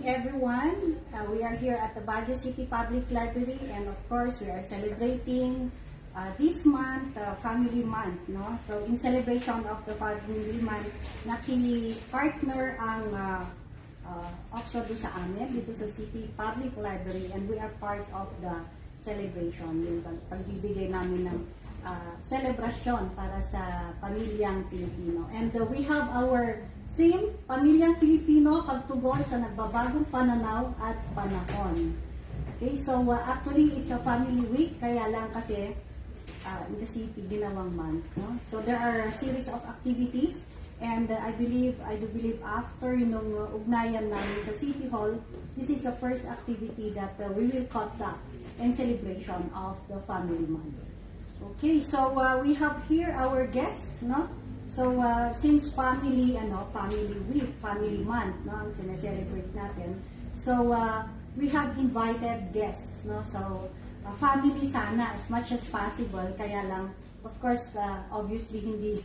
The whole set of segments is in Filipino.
everyone. We are here at the Baguio City Public Library, and of course, we are celebrating this month, Family Month. No? So, in celebration of the Family Month, naki-partner ang Oxford sa amin dito sa City Public Library, and we are part of the celebration. Yung pagbibigay namin ng celebration para sa pamilyang Pilipino. And we have our theme, Pamilyang Pilipino, pagtugon sa nagbabagong pananaw at panahon. Okay, so actually it's a family week, kaya lang kasi in the city, ginawang month. No? So there are a series of activities, and I do believe after yung ugnayan namin sa City Hall, this is the first activity that we will conduct in celebration of the family month. Okay, so we have here our guests, no? So, since family week, family month, no, ang sineselebrate natin. So, we have invited guests, no? So, family sana as much as possible. Kaya lang, of course, obviously hindi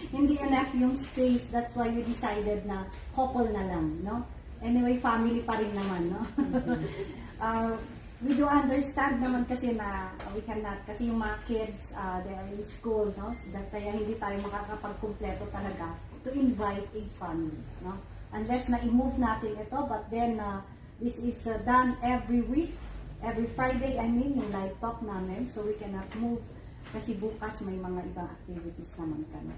hindi enough yung space. That's why we decided na couple na lang, no? Anyway, family pa rin naman, no? We do understand naman kasi na we cannot, kasi yung mga kids, they are in school, no? Kaya hindi tayo makakapagkumpleto talaga to invite a family, no? Unless na i-move natin ito, but then this is done every week, every Friday, yung live talk namin, so we cannot move kasi bukas may mga ibang activities naman kami.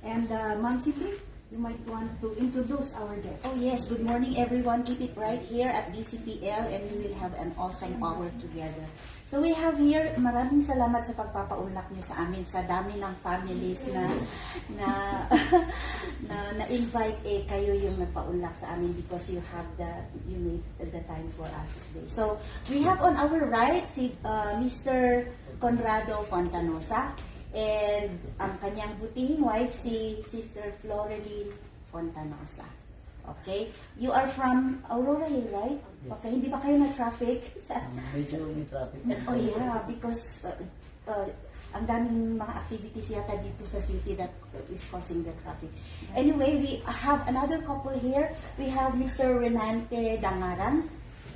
And Ma'am Siti, you might want to introduce our guest. Oh yes, good morning everyone. Keep it right here at DCPL and we will have an awesome hour together. So we have here, maraming salamat sa pagpapaunlak niyo sa amin, sa dami ng families na invite kayo yung nagpaunlak sa amin because you made the time for us today. So we have on our right si Mr. Conrado Fontanosa, and ang kanyang butihing wife, si Sister Floreline Fontanosa. Okay? You are from Aurora Hill, right? Yes. Okay, hindi ba kayo na-traffic? Medyo may traffic. Oh yeah, because ang daming mga activities yata dito sa city that is causing the traffic. Anyway, we have another couple here. We have Mr. Renante Dangaran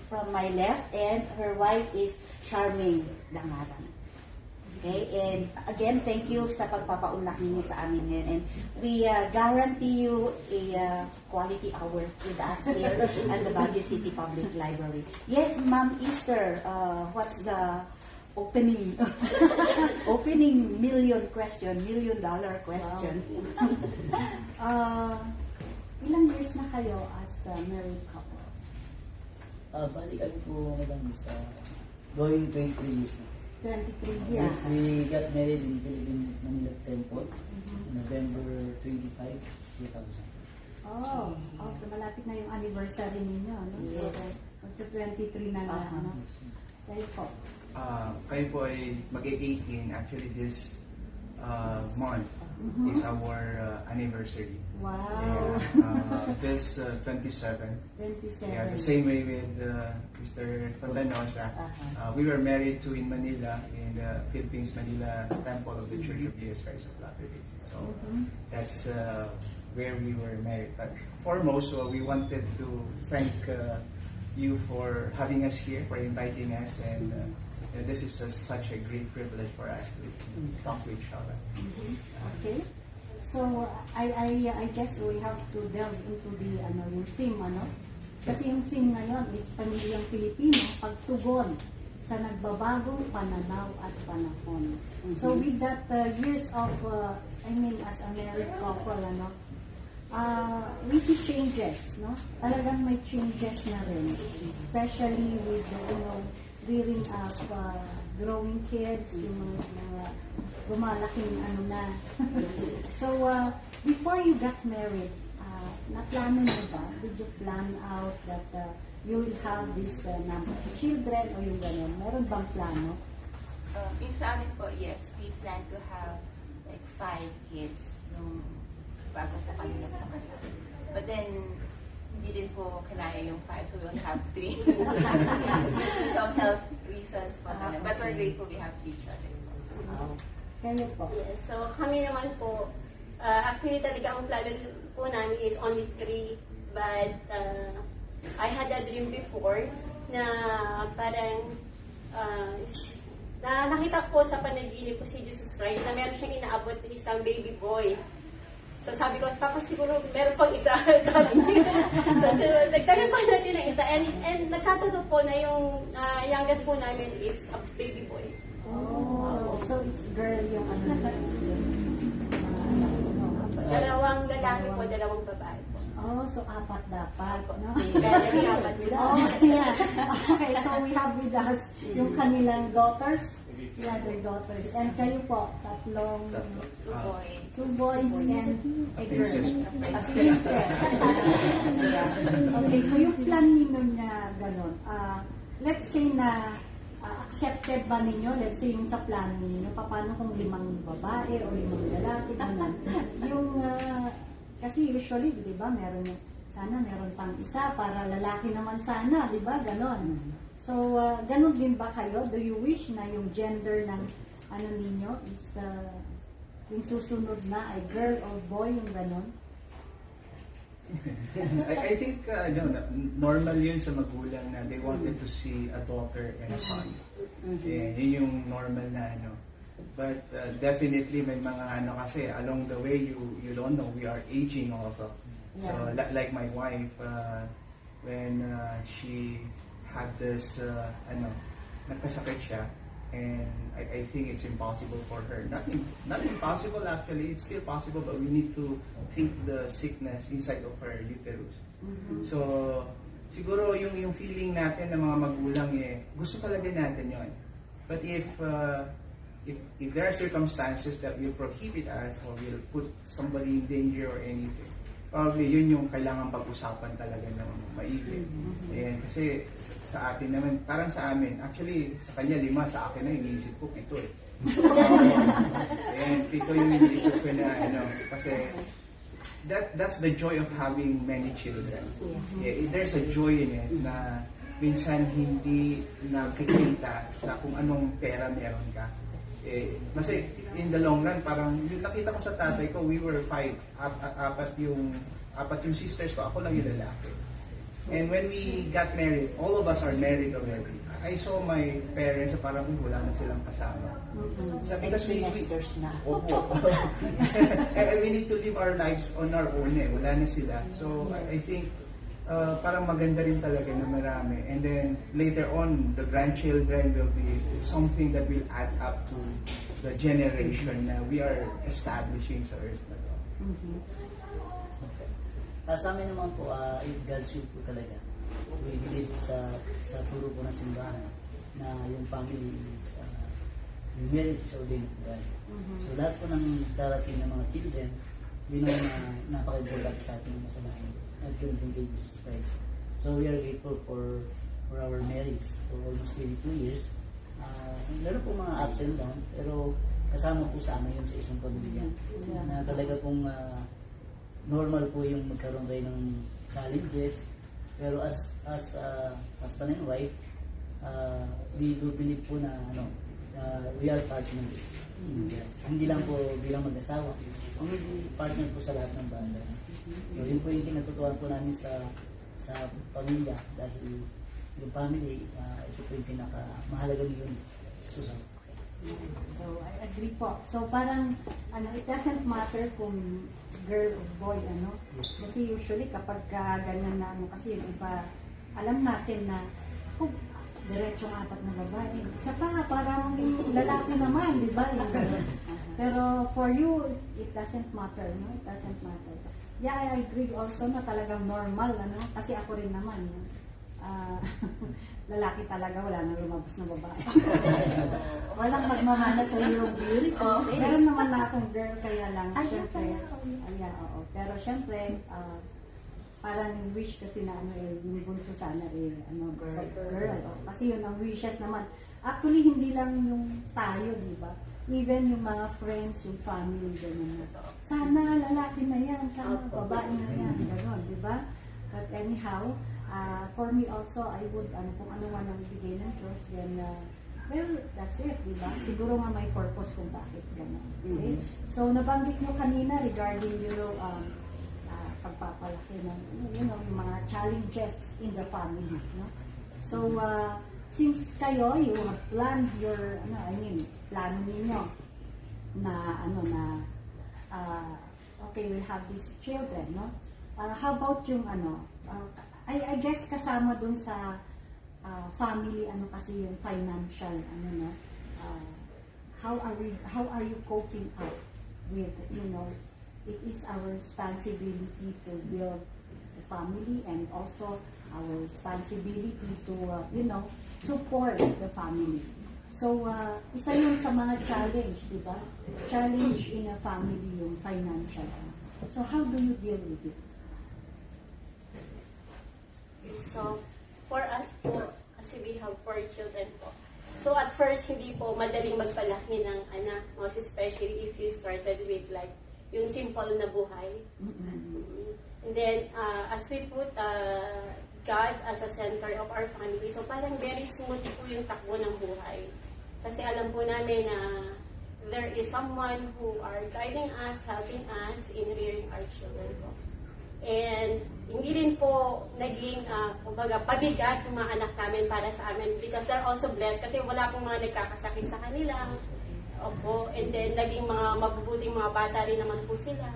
from my left, and her wife is Charmaine Dangaran. Okay, and again, thank you sa pagpapaunlak ninyo sa amin ngayon. And we guarantee you a quality hour with us here at the Baguio City Public Library. Yes, Ma'am Easter, what's the opening million dollar question? Wow. Ilang years na kayo as a married couple? Bali kami po madam sa going 23 years na. 23 years. We got married in Philippine Manila Temple, November 25, 2000. Oh, so malapit na yung anniversary ninyo, no? Yes. So, 23 na na, ano? Kayo po. Kayo po ay mag-18. Actually, this month is our anniversary. Wow. And, this 27. 27. Yeah, the same way with Mr. Fontanosa. We were married to in Manila, in the Philippines Manila Temple of the Church of Jesus Christ of Latter-day Saints. So that's where we were married. But foremost, we wanted to thank you for having us here, for inviting us, and this is such a great privilege for us to talk to each other. Okay. So, I guess we have to delve into the yung theme, ano? Kasi yung theme ngayon is Pamilyang Pilipino, pagtugon sa nagbabagong pananaw at panahon. So, with that years of, as a married couple, ano, we see changes, no? Talagang may changes na rin. Especially with, rearing up, growing kids, yung mga gumalaking na. So, before you got married, naplano mo ba? Did you plan out that you will have this number of children o yung gano'n? Meron bang plano? Yung sa amin po, yes, we plan to have like 5 kids nung bago po kami nagpakasal. But then, hindi din po kinaya yung 5, so we only have 3. Some health reasons po. But we're grateful we have 3 children. Wow. Kayo po? Yes, so kami naman po, actually talaga ang plano po namin is only 3, but I had a dream before na parang na nakita ko sa panaginip ko si Jesus Christ na meron siyang inaabot na isang baby boy. So sabi ko, tapos siguro meron pang isa. So nagtagal pa natin ng isa. And nagkatotoo po na yung youngest po namin is a baby boy. Oh, so it's girl yung ano. Dalawang lalaki po, dalawang babae po. Oh, so apat dapat, no? Kaya apat with Oh, yeah. Okay, so we have with us yung kanilang daughters. Yeah, their daughters. And kayo po, tatlong, Boys. 2 boys and a girl. Princess. A princess. Yeah. Okay, so yung plan ninyo niya gano'n, let's say na accepted ba ninyo, let's say yung sa plano ninyo, paano kung 5 babae o 5 lalaki, gano'n. Yung, kasi usually, di ba, sana meron pang isa para lalaki naman sana, di ba, gano'n. So, gano'n din ba kayo? Do you wish na yung gender ng ano ninyo is yung susunod na ay girl or boy, yung gano'n? I think normal yun sa magulang na they wanted to see a daughter and a son. Yeah, yun yung normal na ano. But definitely may mga ano kasi along the way you don't know, we are aging also. So like my wife, when she had this nagkasakit siya, and I think it's impossible for her. Not impossible actually, it's still possible, but we need to treat the sickness inside of her uterus. So siguro yung feeling natin ng mga magulang gusto talaga natin yon. But if there are circumstances that will prohibit us or will put somebody in danger or anything, probably yun yung kailangan pag-usapan talaga ng maigi. Ayan, kasi sa atin naman, parang sa amin, actually sa kanya 5, sa akin na iniisip ko 7 eh. Ayan, 7 yung iniisip ko na kasi that's the joy of having many children. Yeah, there's a joy in it na minsan hindi nakikita sa kung anong pera meron ka. Kasi in the long run, parang yung nakita ko sa tatay ko, we were 5, apat yung sisters ko, ako lang yung lalaki. And when we got married, all of us are married already. I saw my parents parang wala na silang kasama. Because we na. Opo. And we need to live our lives on our own wala na sila. So I think parang maganda rin talaga na marami. And then later on, the grandchildren will be something that will add up to the generation na we are establishing sa earth na to. Sa amin naman po, God's will po talaga. We believe sa turo po ng simbahan na yung family is, yung marriage is ordained of God. So lahat po ng darating ng mga children, we know na napaka-important sa ating masalahan. Nagkilintin kay Jesus Christ. So we are grateful for our marriage for almost 22 years. Meron po mga ups and downs, pero kasama po sa amin yun sa isang pamilya. Na talaga pong normal po yung magkaroon kayo ng challenges, pero as husband and wife, we do believe po na we are partners. Hindi lang po bilang mag-asawa, kundi partner po sa lahat ng banda. So, yun po yung kinatutuan po namin sa pamilya, dahil yung family, ito po yung pinakamahalagang yun sa society. So, I agree po. So, parang, it doesn't matter kung girl or boy, Kasi usually, kapag ganyan na, kasi yung iba, alam natin na, diretsong apat na babae. Saka, parang lalaki naman, di ba? Pero, for you, it doesn't matter, no? It doesn't matter. Yeah, I agree also na talagang normal, Kasi ako rin naman, lalaki talaga, wala nang lumabas na babae. Walang magmamana sa iyo, beautiful. Meron naman na akong girl, kaya lang, syempre, oo. Pero syempre, parang wish kasi na yung bunso sana girl. Kasi yun ang wishes naman. Actually, hindi lang yung tayo, di ba? Even yung mga friends, yung family, gano'n. Sana lalaki na yan, sana babae na yan, gano'n, di ba? But anyhow, for me also, I would, kung ano man ang ibigay ng Diyos, then, well, that's it, di ba? Siguro nga may purpose kung bakit gano'n. Okay? So, nabanggit mo kanina regarding, pagpapalaki ng, yung mga challenges in the family, no? So, since kayo, you have planned your, plano ninyo na, okay, we'll have these children, no? How about yung, I guess kasama dun sa family, kasi yung financial, no? How are you coping up with, it is our responsibility to build the family and also our responsibility to, support the family. So, isa yun sa mga challenge, di ba? Challenge in a family yung financial. So, how do you deal with it? So, for us po, kasi we have 4 children po. So, at first, hindi po madaling magpalaki ng anak, most especially if you started with like, yung simple na buhay. And then, as we put God as a center of our family, so parang very smooth po yung takbo ng buhay. Kasi alam po namin na there is someone who are guiding us, helping us in rearing our children po. And hindi rin po naging, kumbaga, pabigat yung mga anak namin para sa amin because they're also blessed kasi wala pong mga nagkakasakit sa kanila. Opo, and then naging mga mabubuting mga bata rin naman po sila.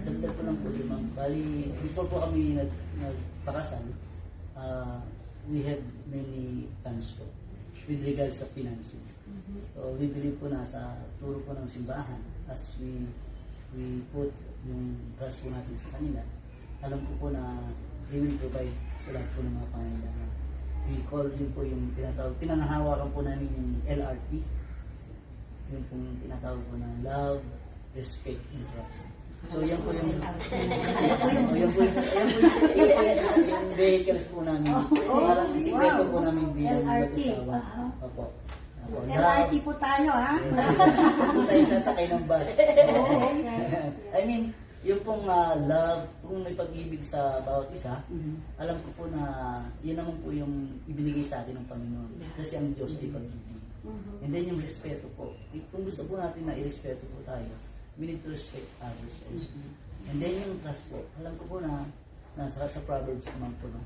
Dagdag ko lang po din, ma'am. Bali, before po kami nagpakasal, we have many plans po with regards sa financing. So, we believe po na sa turo po ng simbahan as we put yung trust po natin sa kanila, alam ko po na they will provide sa lahat po ng mga pangailangan. We call yun po yung tinatawag, pinangahawakan po namin yung LRT, yung pong tinatawag po na love, respect, and trust. So, yan po yung yung vehicles po namin. Parang isikreto po namin bilang mag-asawa. Opo. LRT po tayo, ha? Hindi tayo sasakay ng bus. I mean, yung pong love, kung may pag-ibig sa bawat isa, alam ko po na yun naman po yung ibinigay sa atin ng Panginoon. Kasi ang Diyos ay pag-ibig. And then yung respeto po. Kung gusto po natin na i-respeto po tayo, we need to respect others also. And then yung trust po, alam ko po na nasa sa Proverbs naman po, no?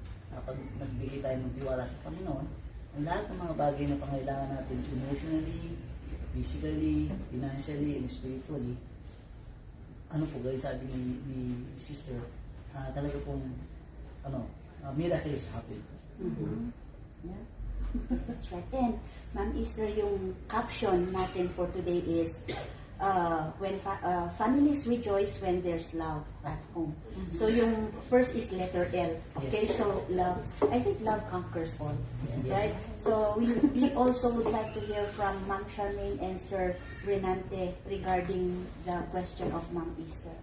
Pag nagbigay tayo ng tiwala sa Panginoon, ang lahat ng mga bagay na pangailangan natin emotionally, physically, financially, and spiritually, ano po guys, sabi ni sister, talaga pong miracles happen. Yeah. That's right. And Ma'am Esther, yung caption natin for today is when families rejoice when there's love at home. So yung first is letter L. Okay, so love. I think love conquers all. Right? So we also would like to hear from Ma'am Charmaine and Sir Renante regarding the question of Ma'am Esther.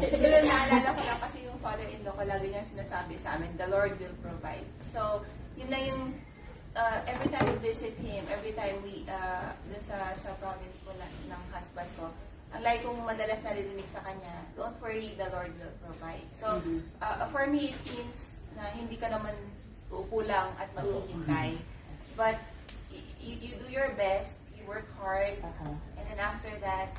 Siguro naalala ko na kasi yung father-in-law ko lagi niya sinasabi sa amin, the Lord will provide. So, yun lang yung every time we visit him, every time we sa province po ng husband ko, ang lagi kong madalas narinig sa kanya, don't worry, the Lord will provide. So, for me, it means na hindi ka naman uupulang at maghihintay. But, you do your best, you work hard, and then after that,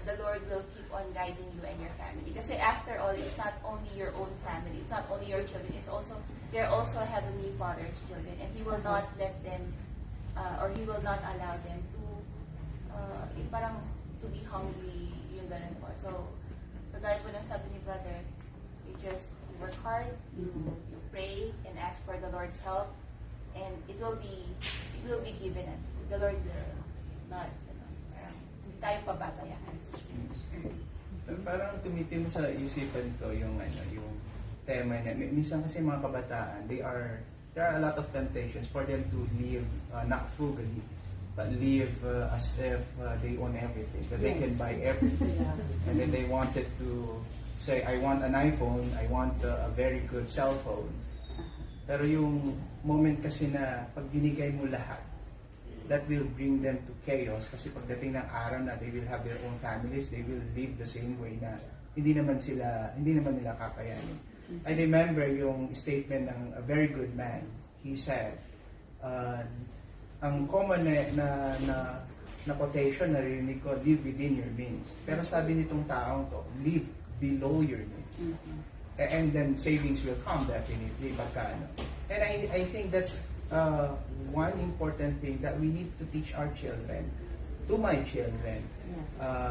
the Lord will keep on guiding you and your family. Kasi after all, it's not only your own family, it's not only your children, it's also, they're also Heavenly Father's children, and He will not let them, or He will not allow them to, parang to be hungry, yung ganun po. So, kagaya po ng sabi ni brother, you just work hard, you pray, and ask for the Lord's help, and it will be given, and the Lord will not, hindi tayo pababayaan. Parang tumitim sa isipan ko yung tema niya. Minsan kasi mga kabataan, there are a lot of temptations for them to live not frugally, but live as if they own everything, that they can buy everything. And then they wanted to say, I want an iPhone, I want a very good cell phone. Pero yung moment kasi na pag binigay mo lahat, that will bring them to chaos kasi pagdating ng araw na they will have their own families, they will live the same way na hindi naman nila kakayanin. I remember yung statement ng a very good man. He said, ang common na na quotation narinig ko, live within your means. Pero sabi nitong taong to, live below your means. And then savings will come definitely pagka ano. And I think that's one important thing that we need to teach our children, to my children.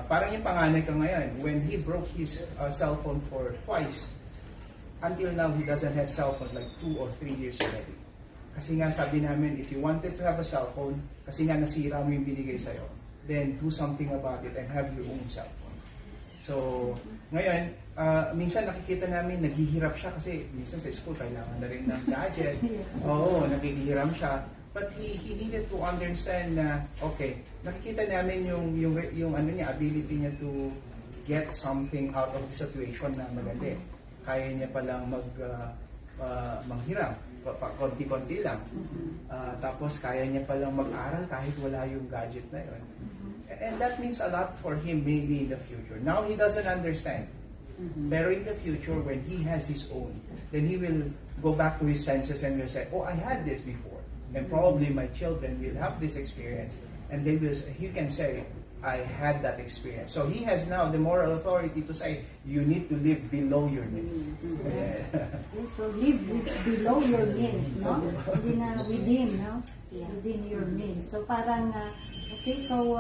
Parang yung panganay ko ngayon, when he broke his cell phone for twice, until now he doesn't have cell phone like 2 or 3 years already. Kasi nga sabi namin, if you wanted to have a cell phone, kasi nga nasira mo yung binigay sa'yo, then do something about it and have your own cell phone. So, ngayon, minsan nakikita namin naghihirap siya kasi minsan sa school kailangan na rin ng gadget. Oo, naghihirap siya. But he needed to understand na, okay, nakikita namin yung ano niya, ability niya to get something out of the situation na maganda. Kaya niya palang manghiram, konti-konti lang. Tapos kaya niya palang mag-aral kahit wala yung gadget na yun. And that means a lot for him maybe in the future. Now he doesn't understand. Pero in the future, when he has his own, then he will go back to his senses and will say, oh, I had this before. And probably my children will have this experience. And he can say, I had that experience. So he has now the moral authority to say, you need to live below your means. So live below your means, no? Hindi na within, no? Within your means. So parang, okay, so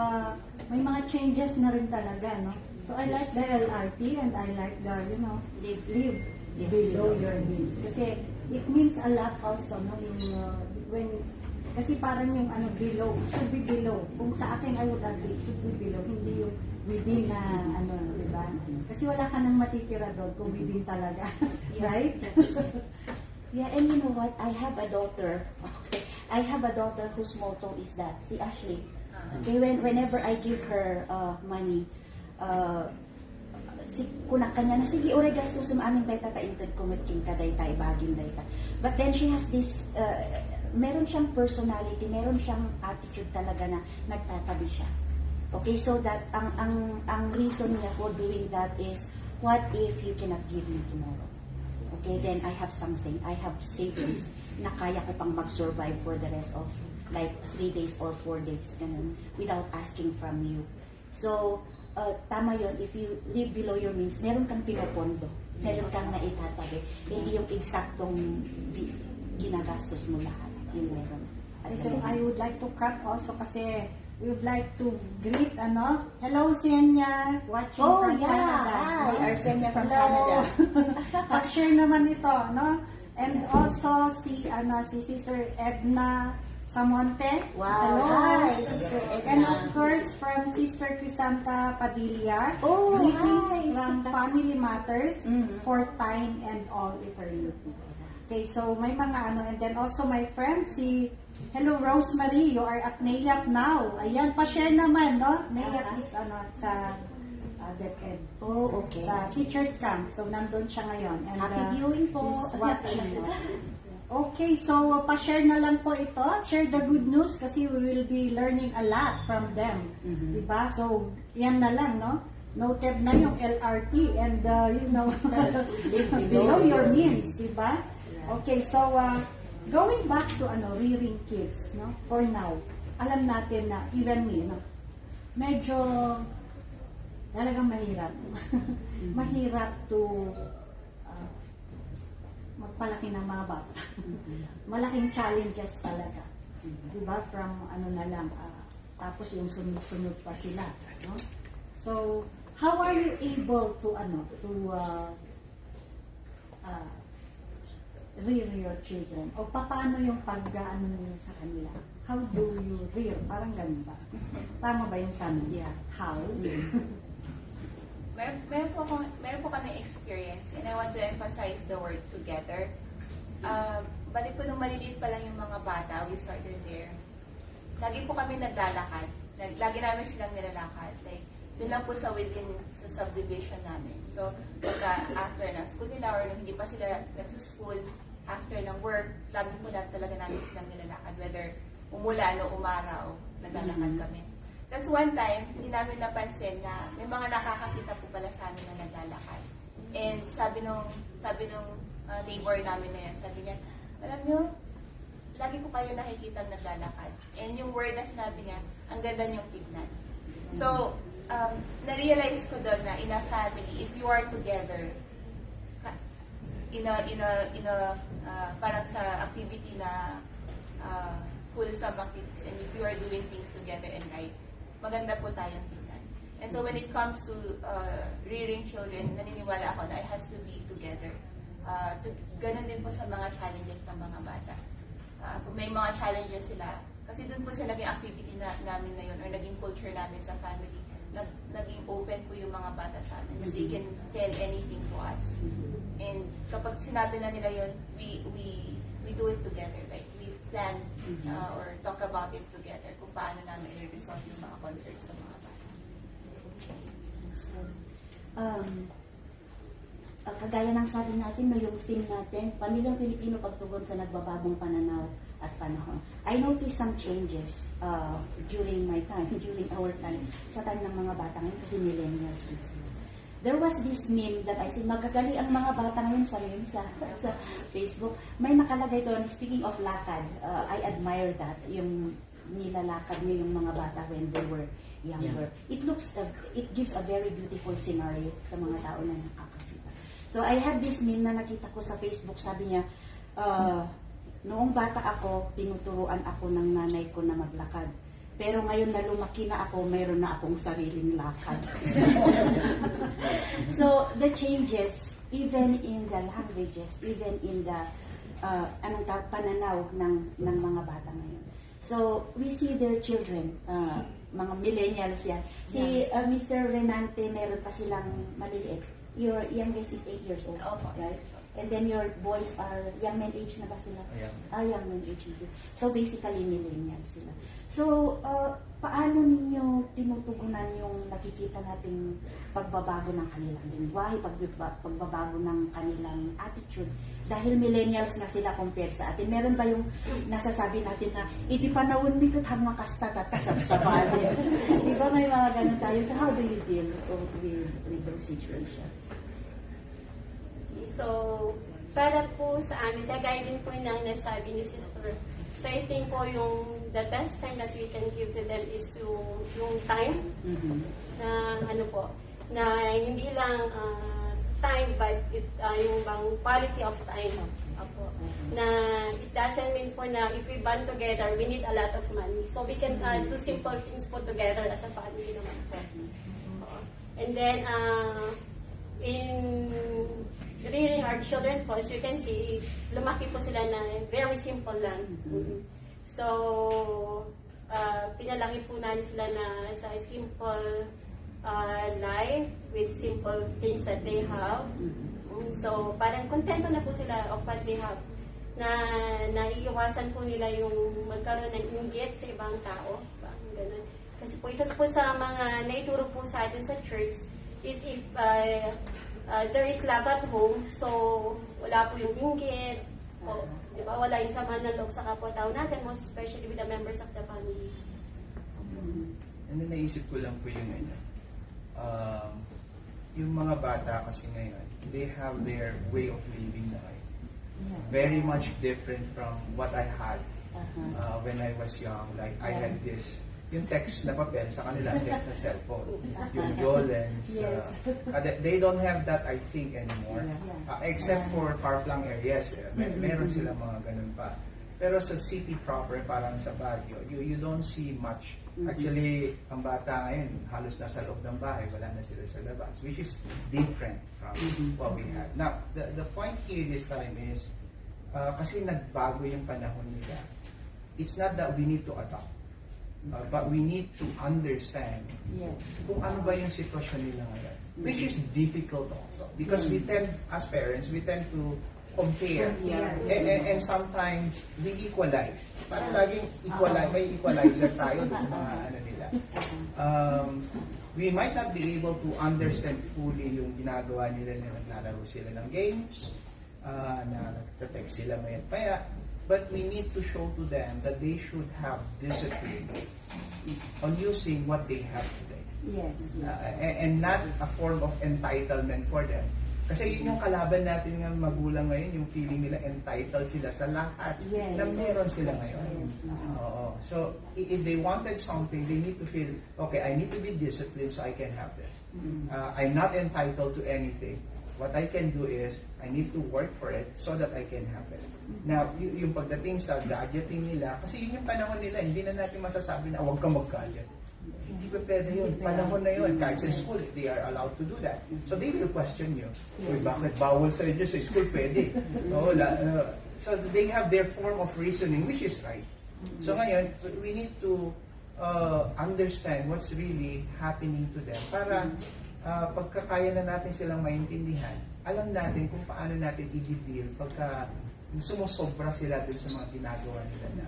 may mga changes na rin talaga, no? So I like the LRT and I like the, live below your means. Kasi it means a lot also, no? Kasi parang yung below, should be below. Kung sa akin, I would agree, should be below, hindi yung within na, di ba? Kasi wala ka nang matitira doon kung within talaga. Right? Yeah, and you know what? I have a daughter. Okay. I have a daughter whose motto is that, si Ashley. Okay, whenever I give her money, kunak kanya na, sige, ore gasto sa aming dayta taintad kumitking ka dayta, baging dayta. But then she has this, meron siyang personality, meron siyang attitude talaga na nagtatabi siya. Okay, so that ang reason niya for doing that is, what if you cannot give me tomorrow? Okay, then I have something, I have savings na kaya ko pang mag-survive for the rest of like 3 days or 4 days, ganun, without asking from you. So, tama yun, if you live below your means, meron kang pinopondo, meron kang naitatabi, hindi yung eksaktong ginagastos mo lahat. Yung meron. So I would like to cut also kasi we would like to greet, hello Senya, watching from Canada. Hi, Arsenia from Hello. Canada. Pag-share naman ito, no? And also si Sister Edna Samonte. Wow, Hello. hi, Sister Edna. And of course from Sister Crisanta Padilla. Oh, Greetings hi. from Family Matters for time and all eternity. Okay, so may mga and then also my friend, hello Rosemary, you are at NAYAP now. Ayan, pa-share naman, no? NAYAP is sa DepEd. Oh, okay. Sa Teachers Camp. So, nandun siya ngayon. And, Happy viewing po. He's watching. Okay, so pa-share na lang po ito. Share the good news kasi we will be learning a lot from them. Diba? So, yan na lang, no? Noted na yung LRT and, below your means, diba? Okay, so going back to rearing kids, no? For now, alam natin na even me, medyo talagang mahirap. Mahirap to magpalaki ng mga bata. Malaking challenges talaga. Diba? From na lang, tapos yung sunod-sunod pa sila, no? So, how are you able to rear your children? O paano yung pag-ano nyo sa kanila? How do you rear? Parang ganun ba? Tama ba yung tanong? Yeah. How? Meron po kami experience and I want to emphasize the word together. Balik po nung maliliit pa lang yung mga bata, we started there. Lagi po kami naglalakad. Lagi namin silang nilalakad. Like, doon lang po sa subdivision namin. So, pagka after ng school nila or hindi pa sila nasa school, after ng work, lagi po talaga namin silang nilalakad. Whether umulan o umaraw, naglalakad kami. Tapos one time, hindi namin napansin na may mga nakakakita po pala sa amin na naglalakad. And sabi nung neighbor namin na yan, sabi niya, alam nyo, lagi ko kayo nakikita naglalakad. And yung word na sinabi niya, ang ganda niyong tignan. So, na-realize ko doon na in a family, if you are together, parang sa activity na wholesome activities, and if you are doing things together and right, maganda po tayong tignan. And so when it comes to rearing children, naniniwala ako na it has to be together. Ganun din po sa mga challenges ng mga bata. Kung may mga challenges sila, kasi dun po sa naging activity namin na yun, or naging culture namin sa family, naging open po yung mga bata sa amin. They can tell anything to us. And kapag sinabi na nila yun, we do it together. Like, we plan or talk about it together kung paano namin i-resolve yung mga concerns ng mga bata. So, kagaya ng sabi natin, no, yung theme natin, Pamilyang Pilipino Pagtugon sa Nagbabagong Pananaw at Panahon. I noticed some changes during my time, during our time, sa time ng mga bata ngayon kasi millennials na sila. There was this meme that I said, magagali ang mga bata ngayon sa Facebook. May nakalagay doon, speaking of lakad, I admire that, yung nilalakad niyo yung mga bata when they were younger. Yeah. It gives a very beautiful scenario sa mga tao na nakakakita. So I had this meme na nakita ko sa Facebook, sabi niya, noong bata ako, tinuturuan ako ng nanay ko na maglakad. Pero ngayon na lumaki na ako, mayroon na akong sariling lakad. So the changes, even in the languages, even in the pananaw ng mga bata ngayon. So we see their children, mga millennials yan. Si Mr. Renante, meron pa silang maliliit. Your youngest is 8 years old, right? And then your boys are young men age na ba sila? Young men age na sila. So basically millennials sila. So paano ninyo tinutugunan yung nakikita nating pagbabago ng kanilang lingwahe, pagbabago ng kanilang attitude? Dahil millennials na sila compared sa atin. Meron ba yung nasasabi natin na iti panahon mi kat hanga kasta tatasab sa bali? Di ba may mga ganun tayo? So how do you deal with those situations? So, para po sa amin, kagaya din po ng nasabi ni Sister. So, I think po the best time that we can give to them is yung time, na na hindi lang time, but yung bang quality of time. Na it doesn't mean po na if we band together, we need a lot of money. So, we can do simple things po together as a family naman po. And then, in rearing our children po, as you can see, lumaki po sila na very simple lang. So, pinalaki po namin sila na sa simple life with simple things that they have. So, parang kontento na po sila of what they have. Na naiiwasan po nila yung magkaroon ng inggit sa ibang tao. Ganun. Kasi po, isa po sa mga naituro po sa atin sa church is if there is love at home, so wala po yung inggit, di ba? Wala yung sama ng loob sa kapwa-tao natin, most especially with the members of the family. And then naisip ko lang po yung mga bata kasi ngayon, they have their way of living na ngayon. Very much different from what I had when I was young. Like, I had this, yung text na papel, sa kanila text na cellphone, yung Jolens. They don't have that, I think, anymore. Except for far-flung areas. Meron sila mga ganun pa. Pero sa city proper, parang sa Baguio, you don't see much. Actually, ang bata ngayon, halos nasa loob ng bahay, wala na sila sa labas, which is different from what we had. Now, the point here this time is, kasi nagbago yung panahon nila, it's not that we need to adopt. But we need to understand kung ano ba yung sitwasyon nila ngayon, which is difficult also because we tend, as parents, we tend to compare and sometimes we equalize. Parang laging may equalizer tayo sa mga nila. We might not be able to understand fully yung ginagawa nila na naglalaro sila ng games, na nagte-text sila maya-maya. But we need to show to them that they should have discipline on using what they have today. And not a form of entitlement for them. Kasi yun yung kalaban natin ng magulang ngayon, yung feeling nila entitled sila sa lahat Yes. na meron sila ngayon. Yes. Oo. So, if they wanted something, they need to feel, okay, I need to be disciplined so I can have this. I'm not entitled to anything. What I can do is, I need to work for it so that I can have it. Now, yung pagdating sa gadgeting nila, kasi yun yung panahon nila, hindi na natin masasabi na huwag kang mag-gadget. Hindi pa pwede yun. Panahon na yun. Kahit sa school, they are allowed to do that. So they will question you. Uy, bakit bawal sa inyo sa school? Pwede. No, so they have their form of reasoning, which is right. So ngayon, so we need to understand what's really happening to them para pagkakaya na natin silang maintindihan, alam natin kung paano natin i-deal pagka sumusobra sila dun sa mga ginagawa nila na.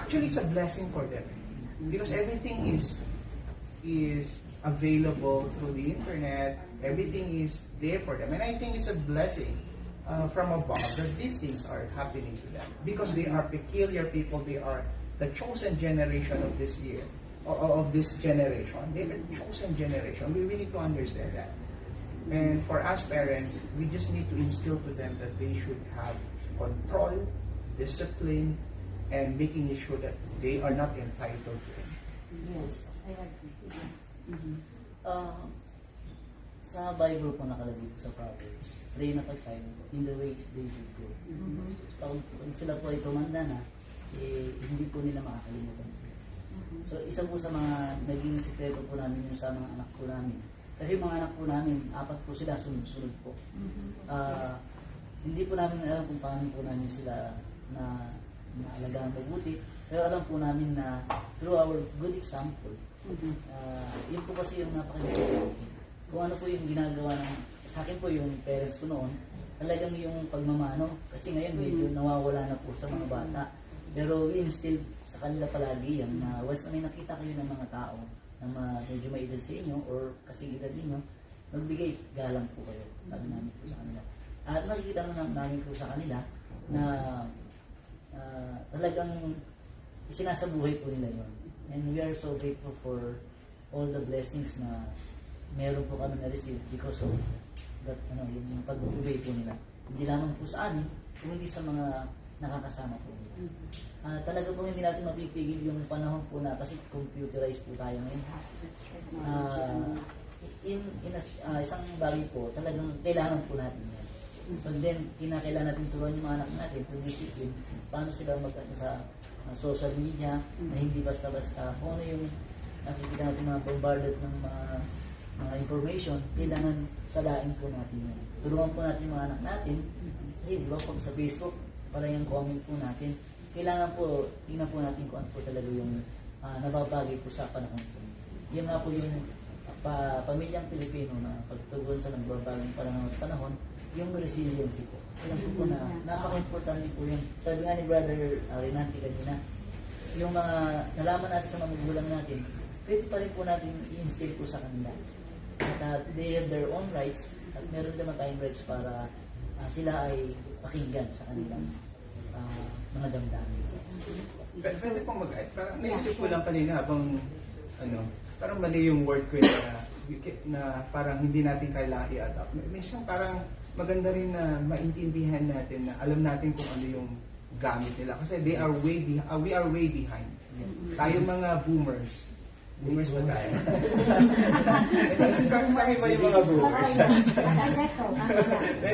Actually, it's a blessing for them. Because everything is available through the internet. Everything is there for them. And I think it's a blessing from above that these things are happening to them. Because they are peculiar people. They are the chosen generation of this year, of this generation. They're the chosen generation. We need to understand that. And for us parents, we just need to instill to them that they should have control, discipline, and making sure that they are not entitled to it. Yes, I agree. Sa Bible po nakalagay po sa Proverbs, train up a child in the ways they should go. Pag sila po ay tumanda na, hindi po nila makakalimutan. So isa po sa mga naging sikreto po namin yung sa mga anak po namin. Kasi yung mga anak po namin, 4 po sila, sunod-sunod po. Hindi po namin alam kung paano po namin sila na alagaan mabuti. Pero alam po namin na through our good example, yun po kasi yung napaka-importante. Kung ano po yung ginagawa ng, sa akin po yung parents ko noon, talagang yung pagmamano. Kasi ngayon medyo nawawala na po sa mga bata. Pero we-instill sa kanila palagi yan na once na may nakita kayo ng mga tao na medyo may edad sa inyo or kasing edad ninyo, magbigay galang po kayo. Sabi namin po sa kanila. At nakikita namin po sa kanila na talagang isinasabuhay po nila yun. And we are so grateful for all the blessings na meron po kami na-receive because of that, yung pag-obey po nila. Hindi lamang po sa amin, kundi sa mga nakakasama po nila. Talaga po hindi natin mapipigil yung panahon po na kasi computerized po tayo ngayon. Isang bagay po, talagang kailangan po natin yan. But then, kinakailangan natin turuan yung mga anak natin to discipline, paano sila sa social media, na hindi basta-basta. Kung ano yung nakikita natin mga bombarded ng mga information, kailangan salain po natin yan. Tulungan po natin yung mga anak natin, kasi di ba pag sa Facebook, para yung comment po natin, kailangan po, tingnan po natin kung ano po talaga yung nababagay po sa panahon po. Yan nga po yung pamilyang Pilipino na pagtugon sa nagbabagong panahon, yung resiliency po. Alam po na napaka-importante po yung, sabi nga ni Brother Renante kanina, yung mga nalaman natin sa mga magulang natin, pwede pa rin po natin i-instill po sa kanila. At they have their own rights at meron naman tayong rights para sila ay pakinggan sa kanilang mga damdamin. Pwede pong mag-add. Parang naisip ko lang kanina habang parang mali yung word ko na parang hindi natin kailangan i-adapt. May isang parang maganda rin na maintindihan natin na alam natin kung ano yung gamit nila. Kasi we are way behind. Tayo mga boomers. Boomers ba tayo? Kami ba yung mga boomers?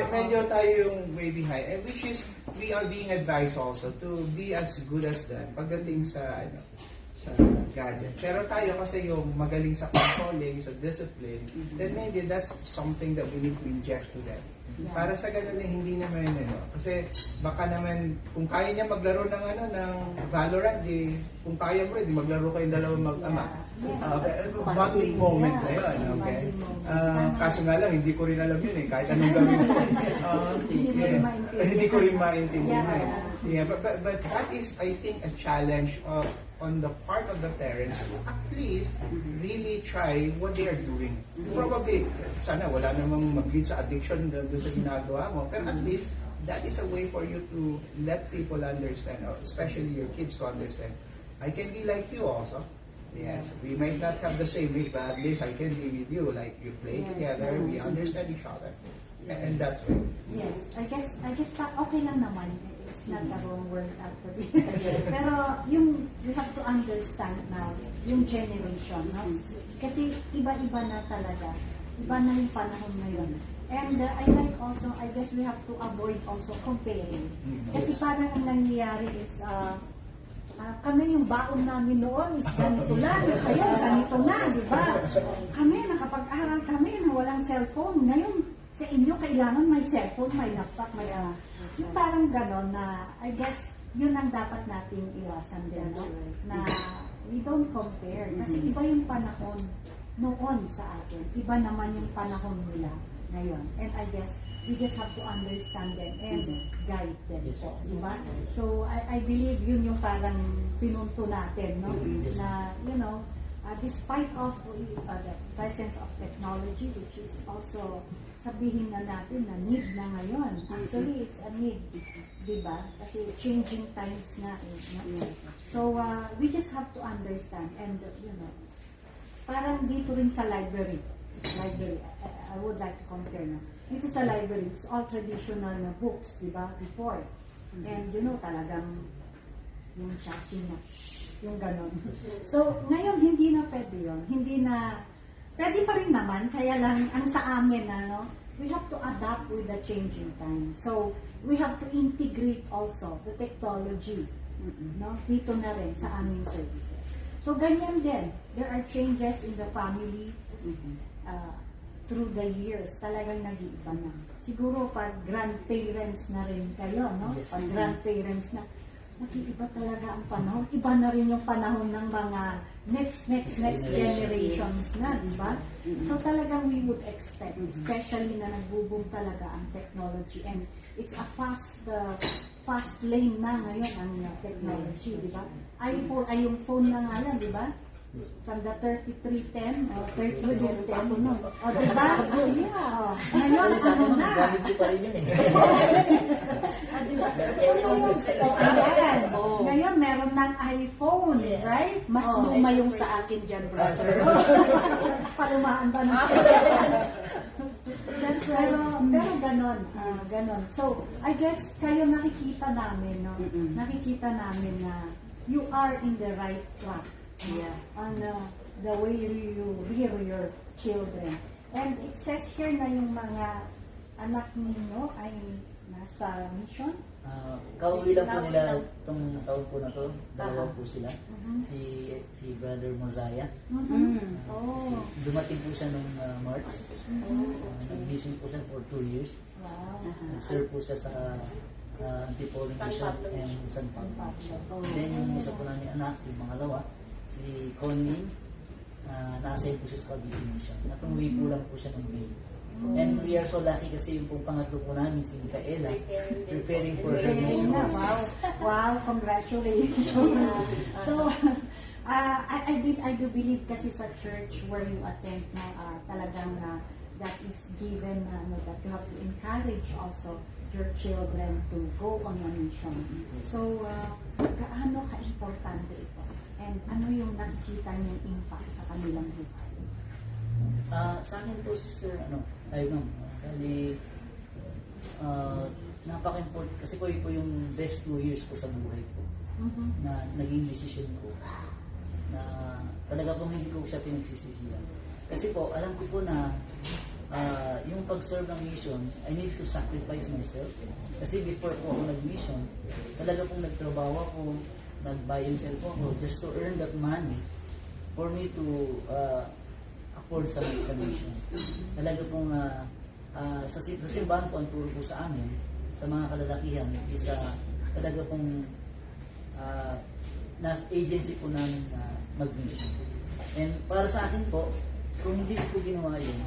Medyo tayo yung way behind. And which is, we are being advised also to be as good as them pagdating sa gadget. Pero tayo kasi yung magaling sa controlling, sa discipline, then maybe that's something that we need to inject to them. Para sa ganun hindi naman kasi baka naman kung kaya niya maglaro ng Valorant, kung kaya mo rin maglaro kayong dalawang mag-ama. Bonding moment na yun, okay? Kaso nga lang, hindi ko rin alam yun kahit anong gawin ko. Hindi ko rin maintindihan. Yeah, but that is, I think, a challenge on the part of the parents to at least really try what they are doing. Probably, sana wala namang mag-lead sa addiction doon sa ginagawa mo, pero at least that is a way for you to let people understand, especially your kids to understand. I can be like you also. Yes, we might not have the same way, but at least I can be with you. Like you play together, we understand each other. And that's why. Yes, I guess okay lang naman. It's not the wrong word actually. Pero we have to understand now, yung generation, no? Kasi iba-iba na talaga. Iba na yung panahon ngayon. And I like also, I guess we have to avoid also comparing. Kasi parang ang nangyayari is, kami yung baon namin noon is ganito lang, kayo ganito na, di ba? Kami, nakapag-aral kami na walang cellphone. Ngayon, sa inyo, kailangan may cellphone, may laptop, may yung parang gano'n na, I guess, yun ang dapat nating iwasan din, no? Na we don't compare. Kasi iba yung panahon noon sa atin. Iba naman yung panahon nila ngayon. And I guess, we just have to understand them and guide them. Yes. Diba? So, I believe yun yung parang pinunto natin, no? Na, you know, despite of the presence of technology, which is also, sabihin na natin na need na ngayon. Actually, it's a need. Diba? Kasi changing times na eh. No? So, we just have to understand and, you know, parang dito rin sa library, I would like to compare na. Dito sa library, it's all traditional na books, di ba, before. And you know, talagang yung shachi na, yung ganon. So, ngayon, hindi na pwede yun. Hindi na, pwede pa rin naman, kaya lang, ang sa amin, ano, we have to adapt with the changing time. So, we have to integrate also the technology, no, dito na rin sa aming services. So, ganyan din. There are changes in the family through the years. Talagang nag-iiba na. Siguro pag grandparents na rin kayo, no? Pag grandparents na, nag-iiba talaga ang panahon. Iba na rin yung panahon ng mga next generations na, di ba? So talagang we would expect, especially na nagbo-boom talaga ang technology and it's a fast lane na ngayon ang technology, di ba? iPhone, ay yung phone na nga yan, di ba? From the 3310 or 3110, no? O, di ba? Yeah. Ngayon, ano na? Gamit ko pa rin yun eh. Diba? So, ayan. Ngayon, meron ng iPhone, right? Mas luma yung sa akin dyan, brother. Palumaan ba na? Pero ganon. So, I guess, kayo nakikita namin, no? Nakikita namin na you are in the right track. Yeah. On the way you rear your children. And it says here na yung mga anak ninyo ay nasa mission. Kauwi lang po nila itong taon po na to. Dalawa po sila. Si Brother Mosiah. Kasi dumating po siya noong March. Nag-mission po siya for 2 years. Wow. Nag-serve po siya sa Antipolo Mission and San Pablo. Then yung isa po namin anak, yung pangalawa, si Connie, na-assign po siya sa Cavite Mission. Natumuwi po lang po siya ng May. And we are so lucky kasi yung pong pangatlo po namin, si Micaela, preparing for her mission. Wow, congratulations. So, I do believe kasi sa church where you attend na talagang that is given that you have to encourage also your children to go on a mission. So, gaano ka-importante ito? And ano yung nakikita niyong impact sa kanilang buhay? Sa akin po, sister, napaka-important kasi po yung best 2 years po sa buhay ko na naging decision ko na talaga pong hindi ko siya pinagsisisihan. Kasi po, alam ko po na yung pag-serve ng mission, I need to sacrifice myself. Kasi before po ako nag-mission, talaga pong nagtrabaho ako, nag-buy and sell po ako just to earn that money for me to afford sa mission. Talaga pong sa simbahan po, ang turo po sa amin, sa mga kalalakihan, is talaga pong na agency po namin mag-mission. And para sa akin po, kung hindi ko ginawa yun,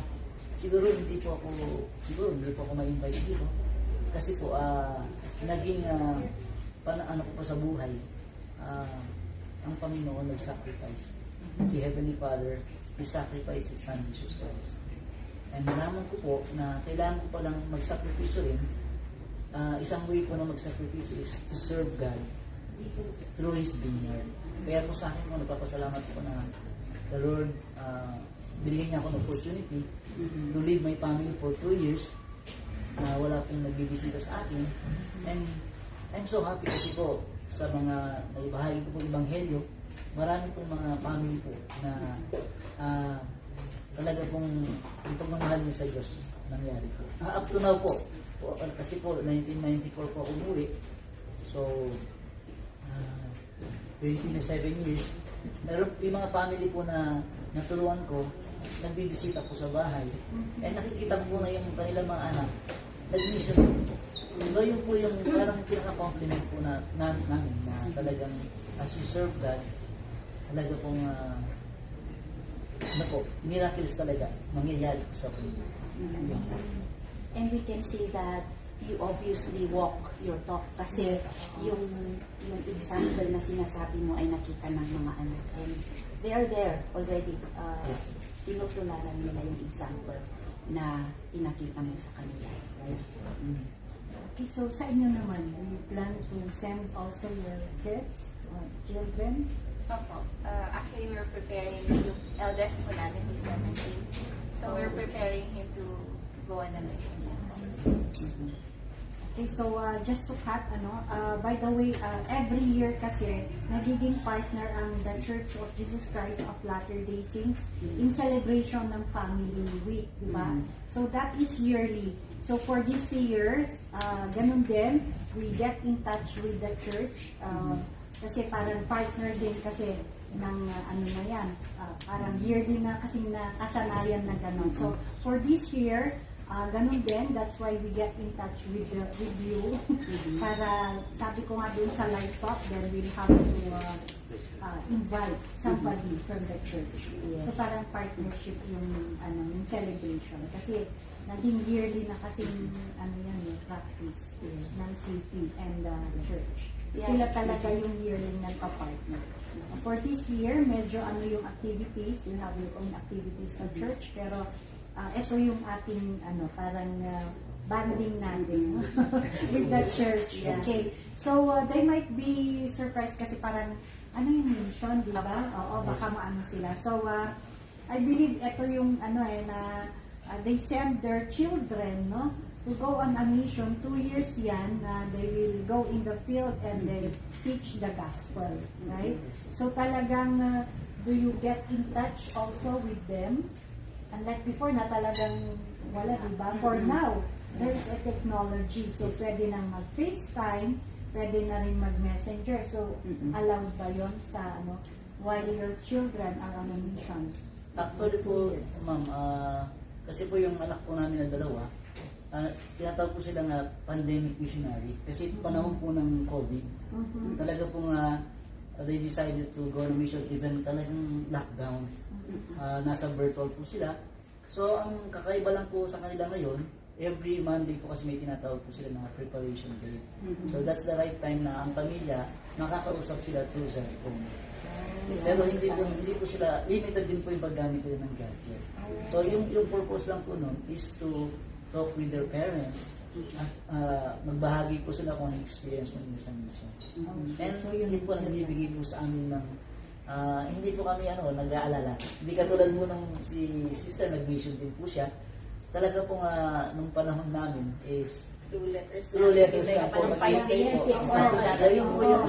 siguro hindi po ako ma-invite dito. Kasi po, naging ano ko pa sa buhay, ang Panginoon nag-sacrifice. Si Heavenly Father, He sacrificed His Son, Jesus Christ. And nalaman ko po na kailangan ko palang magsakripisyo rin. Isang way po na magsakripisyo is to serve God through His vineyard. Kaya po sa akin po, nagpapasalamat po na the Lord binigyan niya ako ng opportunity to leave my family for 2 years na wala pong nagbibisita sa akin. And I'm so happy kasi po sa mga naibahagi ko pong ebanghelyo, marami pong mga family po na talaga pong yung pagmamahalin sa Diyos nangyari po. Up to now po, kasi po 1994 po ako umuwi. So, 27 years. Meron yung mga family po na natulungan ko, nagbibisita po sa bahay. And nakikita ko po na yung kanilang mga anak, nag-mission po. So yun po yung parang pinaka-compliment po namin na talagang as you serve God, talaga pong miracles talaga mangyayari po sa puno. And we can see that you obviously walk your talk kasi yung example na sinasabi mo ay nakita ng mga anak. And they are there already. Yes. Tinutularan nila yung example na pinakita mo sa kanila. Yes. Okay, so sa inyo naman, do you plan to send also your kids or children? Opo. Actually, we're preparing yung eldest po namin, he's 17. So we're preparing him to go on a mission. Okay, so just to cut, by the way, every year kasi nagiging partner ang The Church of Jesus Christ of Latter-day Saints in celebration ng Family Week, di ba? So that is yearly. So for this year, ganun din, we get in touch with the church kasi parang partner din kasi ng ano na yan, parang yearly na kasi na kasanayan na ganun. So for this year, ganun din, that's why we get in touch with you para sabi ko nga dun sa live talk, then we'll have to invite somebody from the church. Yes. So parang partnership yung yung celebration kasi naging yearly na kasi yung practice ng city and the church. Yeah. Sila talaga yung yearly nagpa-partner. For this year, medyo yung activities, you have your own activities sa church, pero ito yung ating parang banding natin with the church. Yeah. Okay. So they might be surprised kasi parang yung mission, di ba? Oo, baka maano sila. So I believe ito yung na they send their children, no, to go on a mission. 2 years yan na they will go in the field and they teach the gospel, right? So talagang do you get in touch also with them? Unlike before na talagang wala, diba? For now, there is a technology. So, pwede nang mag-FaceTime, pwede na rin mag-Messenger. So, allowed ba yun sa while your children are on a mission? Actually po, ma'am, kasi po yung anak po namin na dalawa, tinatawag po sila nga pandemic missionary kasi panahon po ng COVID. Talaga po they decided to go on a mission even talagang lockdown. Nasa virtual po sila. So, ang kakaiba lang po sa kanila ngayon, every Monday po kasi may tinatawag po sila ng preparation day. So, that's the right time na ang pamilya, makakausap sila through cellphone. Pero hindi po sila, limited din po yung paggamit nila ng gadget. So, yung purpose lang po nun is to talk with their parents at magbahagi po sila kung anong experience mo nila sa mission. And yun po ang nabibigay po sa amin ng hindi po kami nag-aalala. Hindi katulad mo ng si sister, nag-mission din po siya. Talaga po nung panahon namin is Through letters lang po. So yun po yung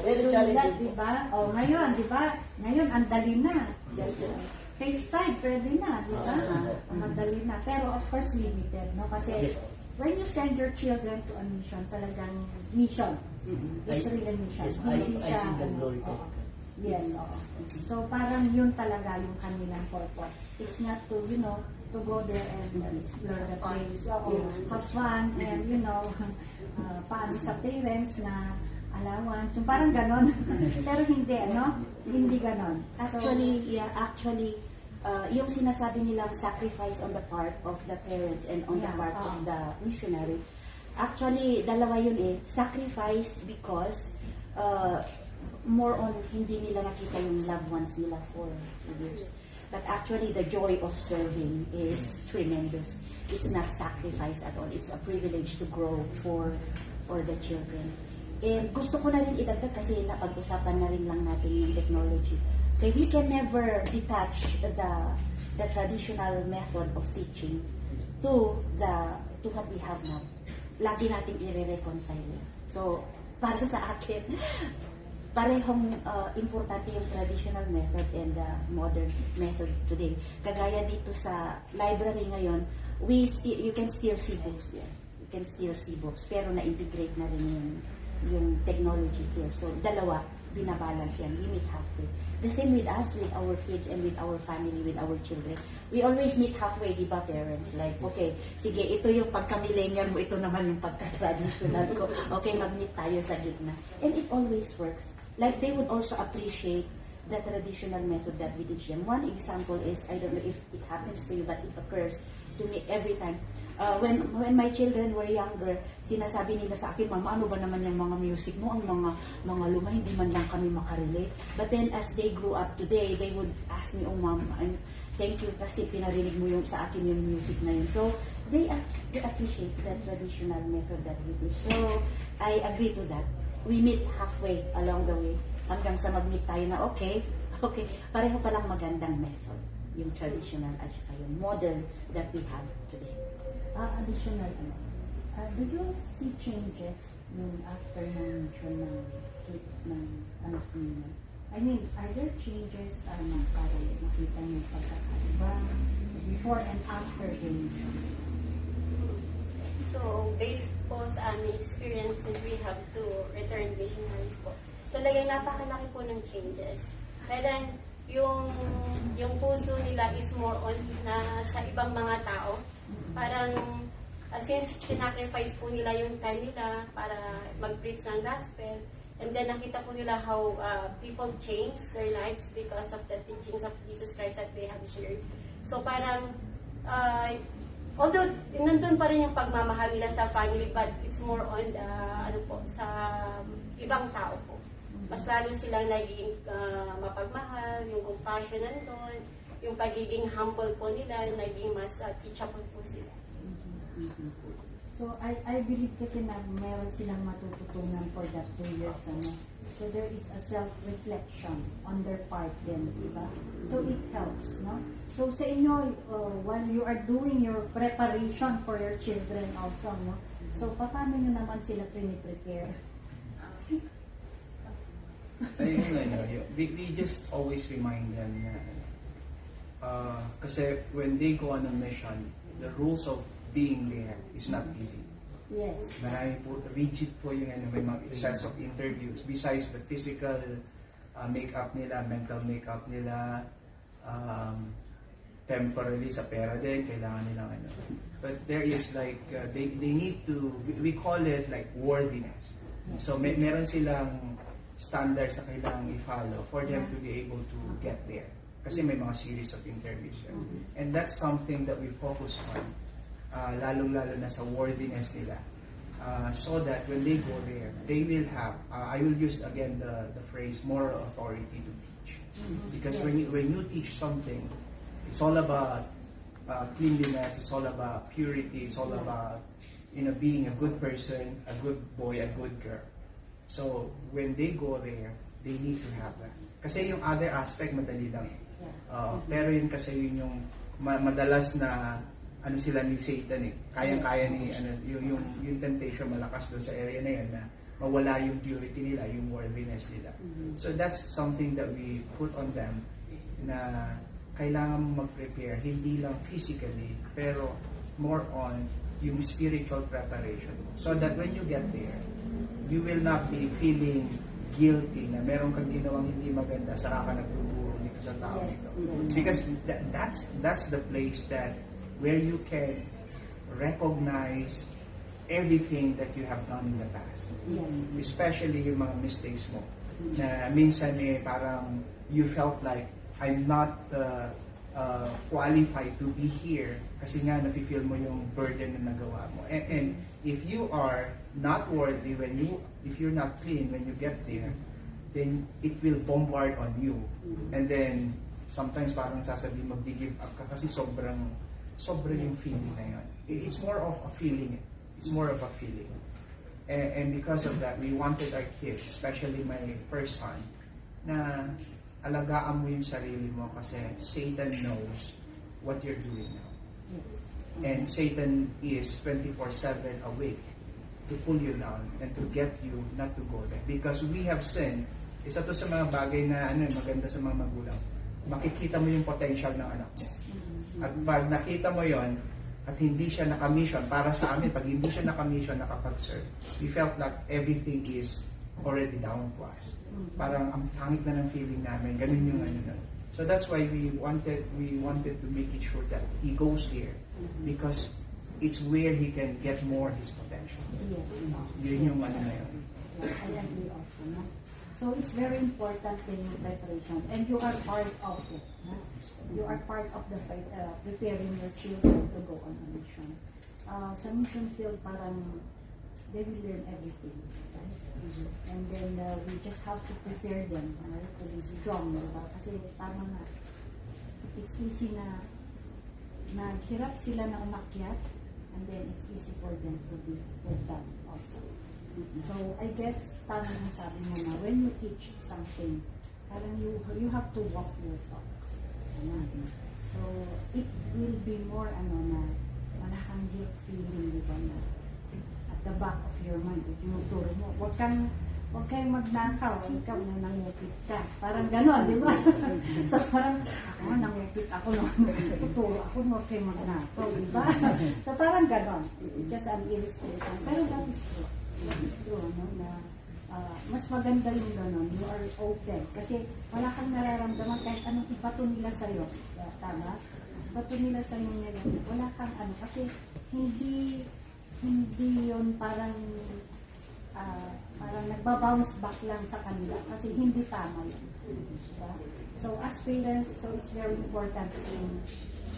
very challenging. Diba? O ngayon, diba? Ngayon, ang dali na. FaceTime, pwede na, diba? Madali na. Pero of course, limited, no? Kasi when you send your children to a mission, talagang mission. It's really a mission. Yes, Hindi I siya, see the glory to it. Yes, oo. So parang yun talaga yung kanilang purpose. It's not to, to go there and explore the place. Have fun and, paano sa parents na allowance. So parang ganon. Pero hindi, Hindi ganon. Actually, yung sinasabi nilang sacrifice on the part of the parents and on the part of the missionary, actually, dalawa yun Sacrifice because more on hindi nila nakita yung loved ones nila for years. But actually, the joy of serving is tremendous. It's not sacrifice at all. It's a privilege to grow for the children. And gusto ko na rin idagdag kasi napag-usapan na rin lang natin yung technology. Okay, we can never detach the traditional method of teaching to what we have now. Lagi nating i-reconcile. So, para sa akin, parehong importante yung traditional method and the modern method today. Kagaya dito sa library ngayon, you can still see books there. You can still see books, pero na-integrate na rin yung technology here. So, dalawa, binabalance yan. We meet halfway. The same with us, with our kids and with our family, with our children. We always meet halfway, di ba, parents? Like, okay, sige, ito yung pagka-millennial mo, ito naman yung pagka-traditional ko. Okay, mag-meet tayo sa gitna. And it always works. Like, they would also appreciate the traditional method that we teach them. One example is, I don't know if it happens to you, but it occurs to me every time. When my children were younger, sinasabi nila sa akin, Mama, ano ba naman yung mga music mo? Ang mga luma, hindi man lang kami makarelate. But then as they grew up today, they would ask me, oh Mom, thank you kasi pinarinig mo yung sa akin yung music na yun. So they appreciate the traditional method that we do. So I agree to that. We meet halfway along the way hanggang sa mag-meet tayo na okay, pareho palang magandang method. Yung traditional at saka yung modern that we have today. Additional, do you see changes yung after ng anak ninyo? I mean, are there changes para makita niyo pagkakaiba before and after the mission? So, based po sa aming experiences, we have to return missionaries po. Talagang napakalaki po ng changes. Kaya yung puso nila is more on na sa ibang mga tao. Parang, since sinacrifice po nila yung time nila para mag-preach ng gospel, and then nakita po nila how people change their lives because of the teachings of Jesus Christ that they have shared. So parang, although nandun pa rin yung pagmamahal nila sa family, but it's more on the, sa ibang tao po. Mas lalo silang naging mapagmahal, yung compassion nandun, yung pagiging humble po nila, naging mas teachable po sila. So I believe kasi na meron silang matututunan for that 2 years. So there is a self-reflection on their part din, di ba? So it helps, no? So sa inyo, while you are doing your preparation for your children also, no? So paano nyo naman sila prepare? We just always remind them na kasi when they go on a mission, the rules of being there is not easy. Yes. Marami po, rigid po yung may mga sets of interviews. Besides the physical makeup nila, mental makeup nila, temporarily sa pera din, kailangan nilang But there is like, they need to, we call it like worthiness. So meron silang standards na kailangan i-follow for them to be able to get there. Kasi may mga series of interviews. And that's something that we focus on, lalong-lalo na sa worthiness nila. So that when they go there, they will have, I will use again the phrase, moral authority to teach. Because when you teach something, it's all about cleanliness, it's all about purity, it's all about being a good person, a good boy, a good girl. So when they go there, they need to have that. Kasi yung other aspect, madali lang. Pero yun kasi yun yung madalas na sila ni Satan kayang-kaya ni yung temptation malakas doon sa area na yan na mawala yung purity nila, yung worthiness nila. So that's something that we put on them na kailangan mag-prepare, hindi lang physically, pero more on yung spiritual preparation. So that when you get there, you will not be feeling guilty na meron kang ginawang hindi maganda, saka ka nagtuturo dito sa tao dito. Because that's the place that where you can recognize everything that you have done in the past. Especially yung mga mistakes mo. Na minsan parang you felt like I'm not qualified to be here kasi nga nafe-feel mo yung burden na nagawa mo. And if you are not worthy if you're not clean when you get there, then it will bombard on you. And then sometimes parang sasabihin mag-give up ka kasi sobrang yung feeling na yun. It's more of a feeling. It's more of a feeling. And because of that, we wanted our kids, especially my first son, na alagaan mo yung sarili mo kasi Satan knows what you're doing now. And Satan is 24/7 awake to pull you down and to get you not to go there. Because we have sinned, isa to sa mga bagay na maganda sa mga magulang. Makikita mo yung potential ng anak mo. At pag nakita mo yon at hindi siya naka-mission, para sa amin, pag hindi siya naka-mission, nakapag-serve, we felt like everything is already down to us. Parang ang pangit na ng feeling namin, ganun yung na. So that's why we wanted to make it sure that he goes here because it's where he can get more his potential. Yes. Yun yung na yun. I agree also. No? So it's very important in your preparation, and you are part of it. No? You are part of the preparing your children to go on a mission. Sa mission field, parang they will learn everything. Right? And then we just have to prepare them to be strong. Diba? Kasi tama nga, it's easy na naghirap sila na umakyat, and then it's easy for them to be with that also. So I guess tama yung sabi mo na when you teach something, parang you have to walk your talk. So it will be more na wala kang guilt feeling, diba, na at the back of your mind, tinuturo mo, huwag kayong magnakaw, ikaw na nangupit ka. Parang gano'n, di ba? So parang, ako nangupit ako, tuturo ako, huwag kayong magnakaw, di ba? So parang gano'n. It's just an illustration. Pero that is true. That is true, no? Na mas maganda yung gano'n. You are open. Kasi wala kang nararamdaman kahit anong ibato nila sa'yo. Tama? Ibato nila sa'yo nila. Wala kang kasi hindi yun parang nagbabounce back lang sa kanila kasi hindi tama yun. Diba? So as parents, so it's very important in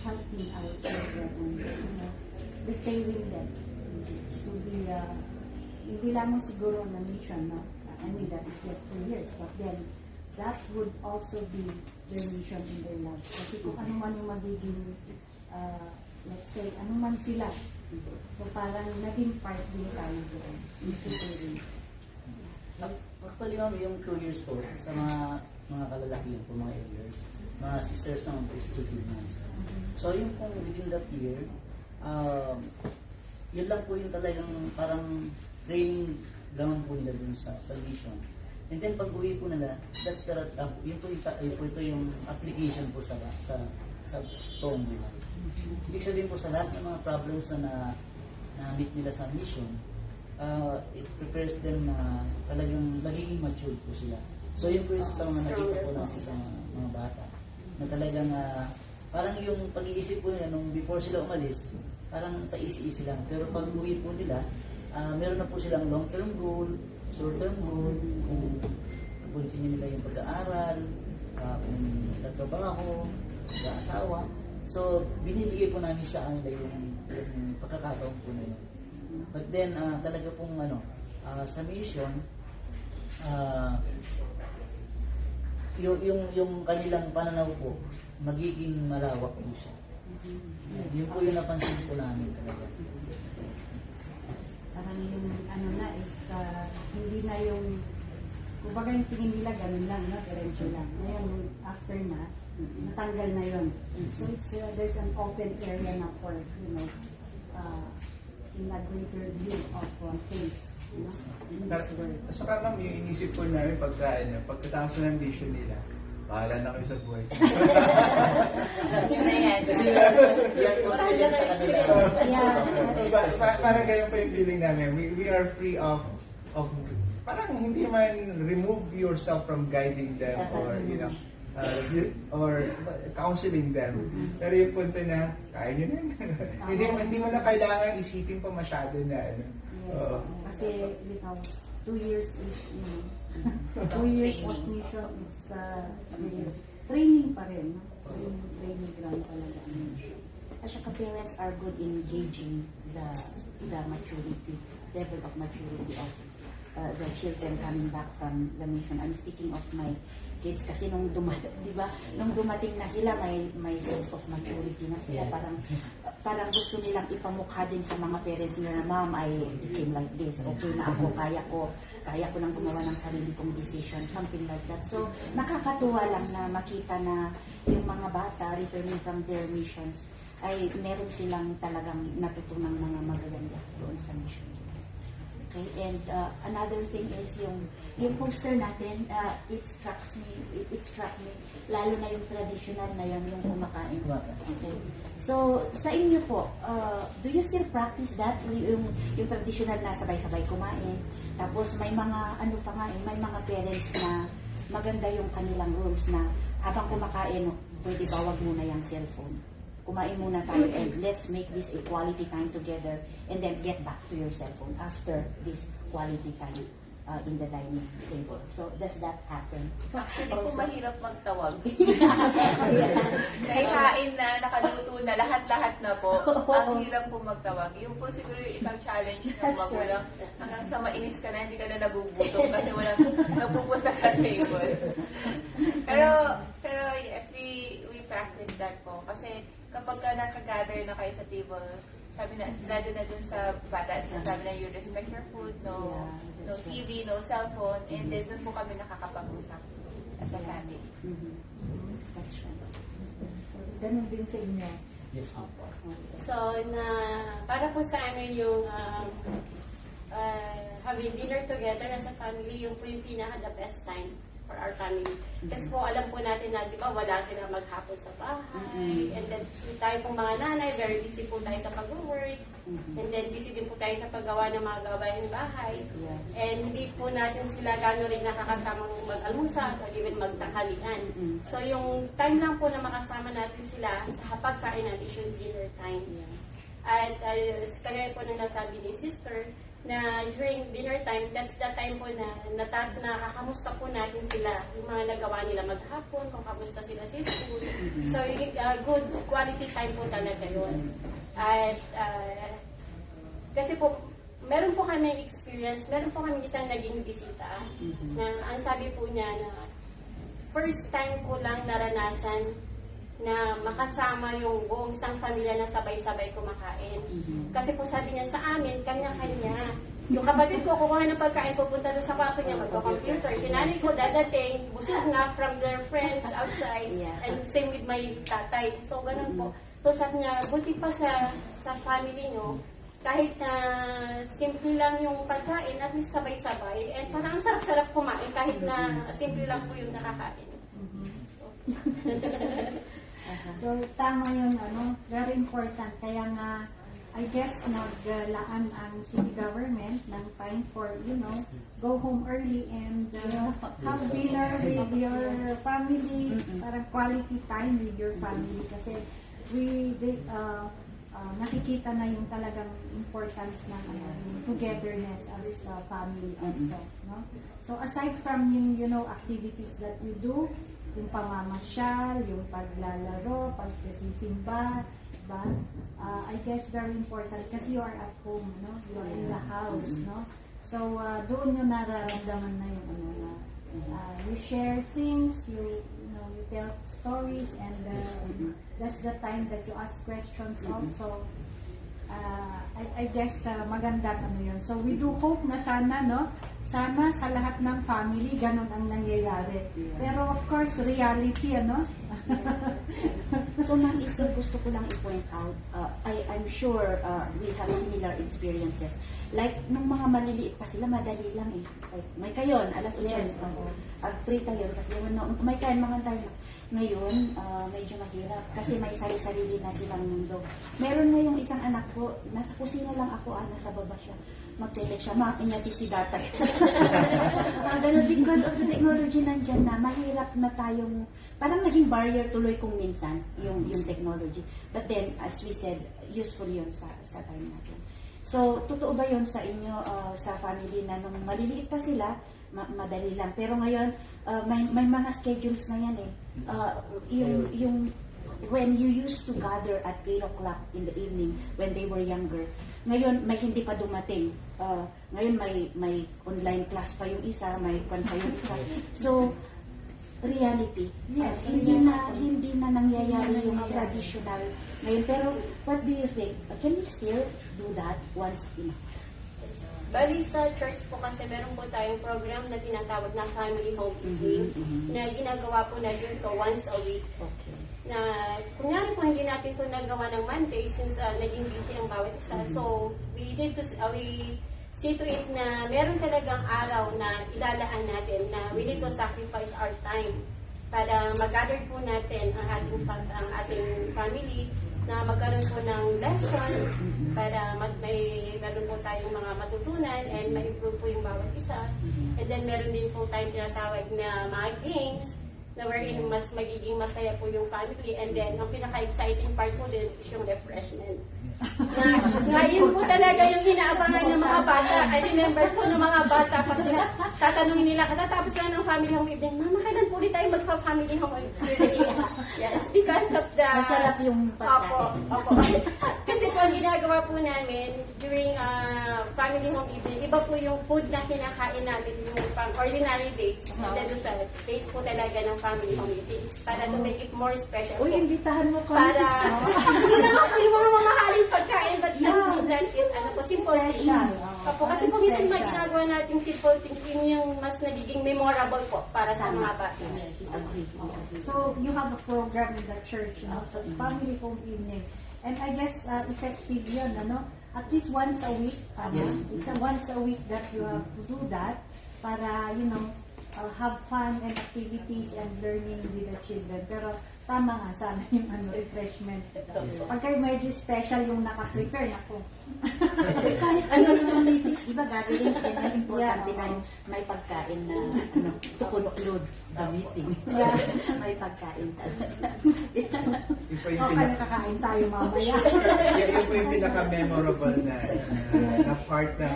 helping our children and preparing them to be hindi lamang siguro na mission, no? I mean, that is just 2 years, but then that would also be their mission in their life. Kasi kung ano man yung magiging let's say, ano man sila. So parang naging part din tayo doon. Actually, ma'am, yung 2 years po, sa mga kalalakihan po, mga elders, mga sisters naman po is 2 months. So yung kung within that year, yun lang po yung talagang parang training naman po nila dun sa mission. And then pag uwi po nila, that's the, yun po ito yung application po sa toong buhay. Ibig sabihin po sa lahat ng mga problems na na-meet nila sa mission, it prepares them na talagang magiging mature po sila. So yun po yung sa mga nakita po natin sa mga bata. Na talagang parang yung pag-iisip po nila nung before sila umalis, parang paisi-isi lang. Pero pag uwi po nila, meron na po silang long-term goal, short-term goal, kung continue nila yung pag-aaral, kung tatrabaho, pag-aasawa. So, binibigay po namin sa kanila yung pagkakataon po na yun. But then, talaga pong sa mission, yung kanilang pananaw po, magiging malawak po siya. Yun po yung napansin po namin talaga. Parang yung is, hindi na yung, kumbaga yung tingin nila, ganun lang, no? Diretso lang. Ngayon, after na, natanggal na yun. So it's there's an open area na for, in a greater view of things. In this world. Saka ma'am, yung inisip ko namin pagkatapos ng vision nila, bahala na kayo sa buhay. Yun na yan. Kasi yan confidence sa kanila. Parang ganyan pa yung feeling namin. We are free of parang hindi man remove yourself from guiding them or counseling them. Pero yung punto na, kaya nyo na. Hindi mo na kailangan isipin pa masyado na. Yes, kasi 2 years is 2 years of mission is training pa rin. Training ground talaga. At saka parents are good in gauging the maturity, level of maturity of the children coming back from the mission. I'm speaking of my kids kasi nung dumating na sila, may sense of maturity na sila. Parang gusto nilang ipamukha din sa mga parents nila na, Ma'am, I became like this. Okay na ako, kaya ko nang gumawa ng sarili kong decision, something like that. So, nakakatuwa lang na makita na yung mga bata returning from their missions ay meron silang talagang natutunang mga magaganda doon sa mission. Okay, and another thing is yung poster natin, it struck me, lalo na yung traditional na yung kumakain. Okay. So, sa inyo po, do you still practice that? Yung traditional na sabay-sabay kumain, tapos may mga, ano pa nga, may mga parents na maganda yung kanilang rules na habang kumakain, pwede bawag muna yung cellphone. Kumain muna tayo and let's make this a quality time together and then get back to your cellphone after this quality time in the dining table. So, does that happen? Actually po mahirap magtawag. Naihain na, nakaluto na, lahat-lahat na po. Ang hirap po magtawag. Yung po siguro yung isang challenge ng magulang. Hanggang sa mainis ka na, hindi ka na nagugutom kasi walang napupunta sa table. Pero yes, we practice that po. Kasi kapag ka nakagather na kayo sa table, sabi na, lalo na dun sa bata, sinasabi na you respect your food, no TV, no cellphone, and then dun po kami nakakapag-usap as a family. That's right. So, ganun din sa inyo. Yes, ma'am. So, para po sa amin yung having dinner together as a family, yung po yung the best time for our family. Kasi po alam po natin na, di ba, wala sila maghapon sa bahay. And then, tayo pong mga nanay, very busy po tayo sa pag-work. And then, busy din po tayo sa paggawa ng mga gawain bahay. And hindi po natin sila gano'n rin nakakasamang mag-almusal or even magtanghalian. So, yung time lang po na makasama natin sila sa pagkain natin, yung dinner time. At kaya po na nasabi ni sister, na during dinner time, that's the time po na nakakamusta po natin sila, yung mga nagawa nila maghapon, kung kamusta sila sa school. So, good quality time po talaga yun. At, kasi po, meron po kami experience, meron po kami isang naging bisita, na ang sabi po niya na first time ko lang naranasan na makasama yung buong isang pamilya na sabay-sabay kumakain. Kasi po sabi niya sa amin, kanya-kanya. Yung kapatid ko, kukuha ng pagkain, pupunta doon sa kwarto niya, magko-computer. Si nanay ko, dadating, busog nga from their friends outside. And same with my tatay. So, ganun po. So, sabi niya, buti pa sa family nyo, kahit na simple lang yung pagkain, at least sabay-sabay. And parang ang sarap-sarap kumain, kahit na simple lang po yung nakakain. So, tama yun, very important. Kaya nga, I guess, naglaan ang city government ng time for, go home early and have dinner with your family, parang quality time with your family. Kasi nakikita na yung talagang importance ng togetherness as a family also. No? So, aside from yung, activities that we do, yung pamamasyal, yung paglalaro, pagsisimba, ba? I guess very important kasi you are at home, no? You are in the house, no? So, doon yung nararamdaman na yung you share things, you tell stories, and that's the time that you ask questions also. I guess maganda yun. So, we do hope na sana, no? Sana sa lahat ng family, ganun ang nangyayari. Pero of course, reality, So, Ma'am Esther, gusto ko lang i-point out, I'm sure we have similar experiences. Like, nung mga maliliit pa sila, madali lang eh. Like, may kayon, alas 8. Yes, pray tayo, kasi may kayon, mga tayo. Ngayon, medyo mahirap kasi may sarili-sarili na silang mundo. Meron nga yung isang anak ko, nasa kusina lang ako, nasa baba siya. Mag-telect siya, inyati si data. Ganun din, God of the technology nandyan na, mahirap na tayong, parang naging barrier tuloy kung minsan, yung technology. But then, as we said, useful yun sa time natin. So, totoo ba yun sa inyo, sa family na nung maliliit pa sila, madali lang. Pero ngayon, may mga schedules na yan eh. Yung when you used to gather at 8 o'clock in the evening when they were younger, ngayon may hindi pa dumating. Ngayon may online class pa yung isa, may pa yung isa. So, reality. Yes, hindi na nangyayari yung traditional ngayon. Pero, what do you think? Can we still do that once in a Bali sa church po kasi meron po tayong program na tinatawag na Family Home Evening na ginagawa po natin ito once a week. Okay. na kunyari po hindi natin ito nagawa ng Monday since naging busy ang bawat isa. So, we see to it na meron talagang araw na ilalaan natin na we need to sacrifice our time para mag-gather po natin ang ating family, na magkaroon po ng lesson para meron po tayong mga matutunan and ma-improve po yung bawat isa. And then meron din po tayong tinatawag na mga games na wherein mas magiging masaya po yung family. And then ang pinaka-exciting part po din is yung refreshment. Na yun po talaga yung inaabangan ng mga bata. I remember po ng mga bata kasi tatanungin nila, katatapos lang ng family home evening, Mama, kailan po ulit tayo magpa-family home evening? Yes, because of the... Masarap yung pagkain. Opo. Kasi po ang ginagawa po namin during family home evening, iba po yung food na kinakain natin yung pang ordinary dates. And then sa date po talaga ng family home evening para to make it more special. Uy, imbitahan mo kami. Para, hindi lang po yung mga mamahaling pagkain, but something that is, simple things. Opo, kasi po minsan mga ginagawa natin simple things, yun yung mas nagiging memorable po para sa mga bata. So you have a program in the church, so family home evening. And I guess effective yun, ano? At least once a week. Yes. It's once a week that you have to do that para, have fun and activities and learning with the children. Pero tama nga sana yung refreshment. Pag kayo medyo special yung naka-prepare, ako. Kahit yung meetings, di ba, gatherings, din ang importante na may pagkain na, to conclude the meeting. Yeah. May pagkain talaga. Yun po yung Okay, nakakain tayo mamaya. yun po yung pinaka-memorable na part na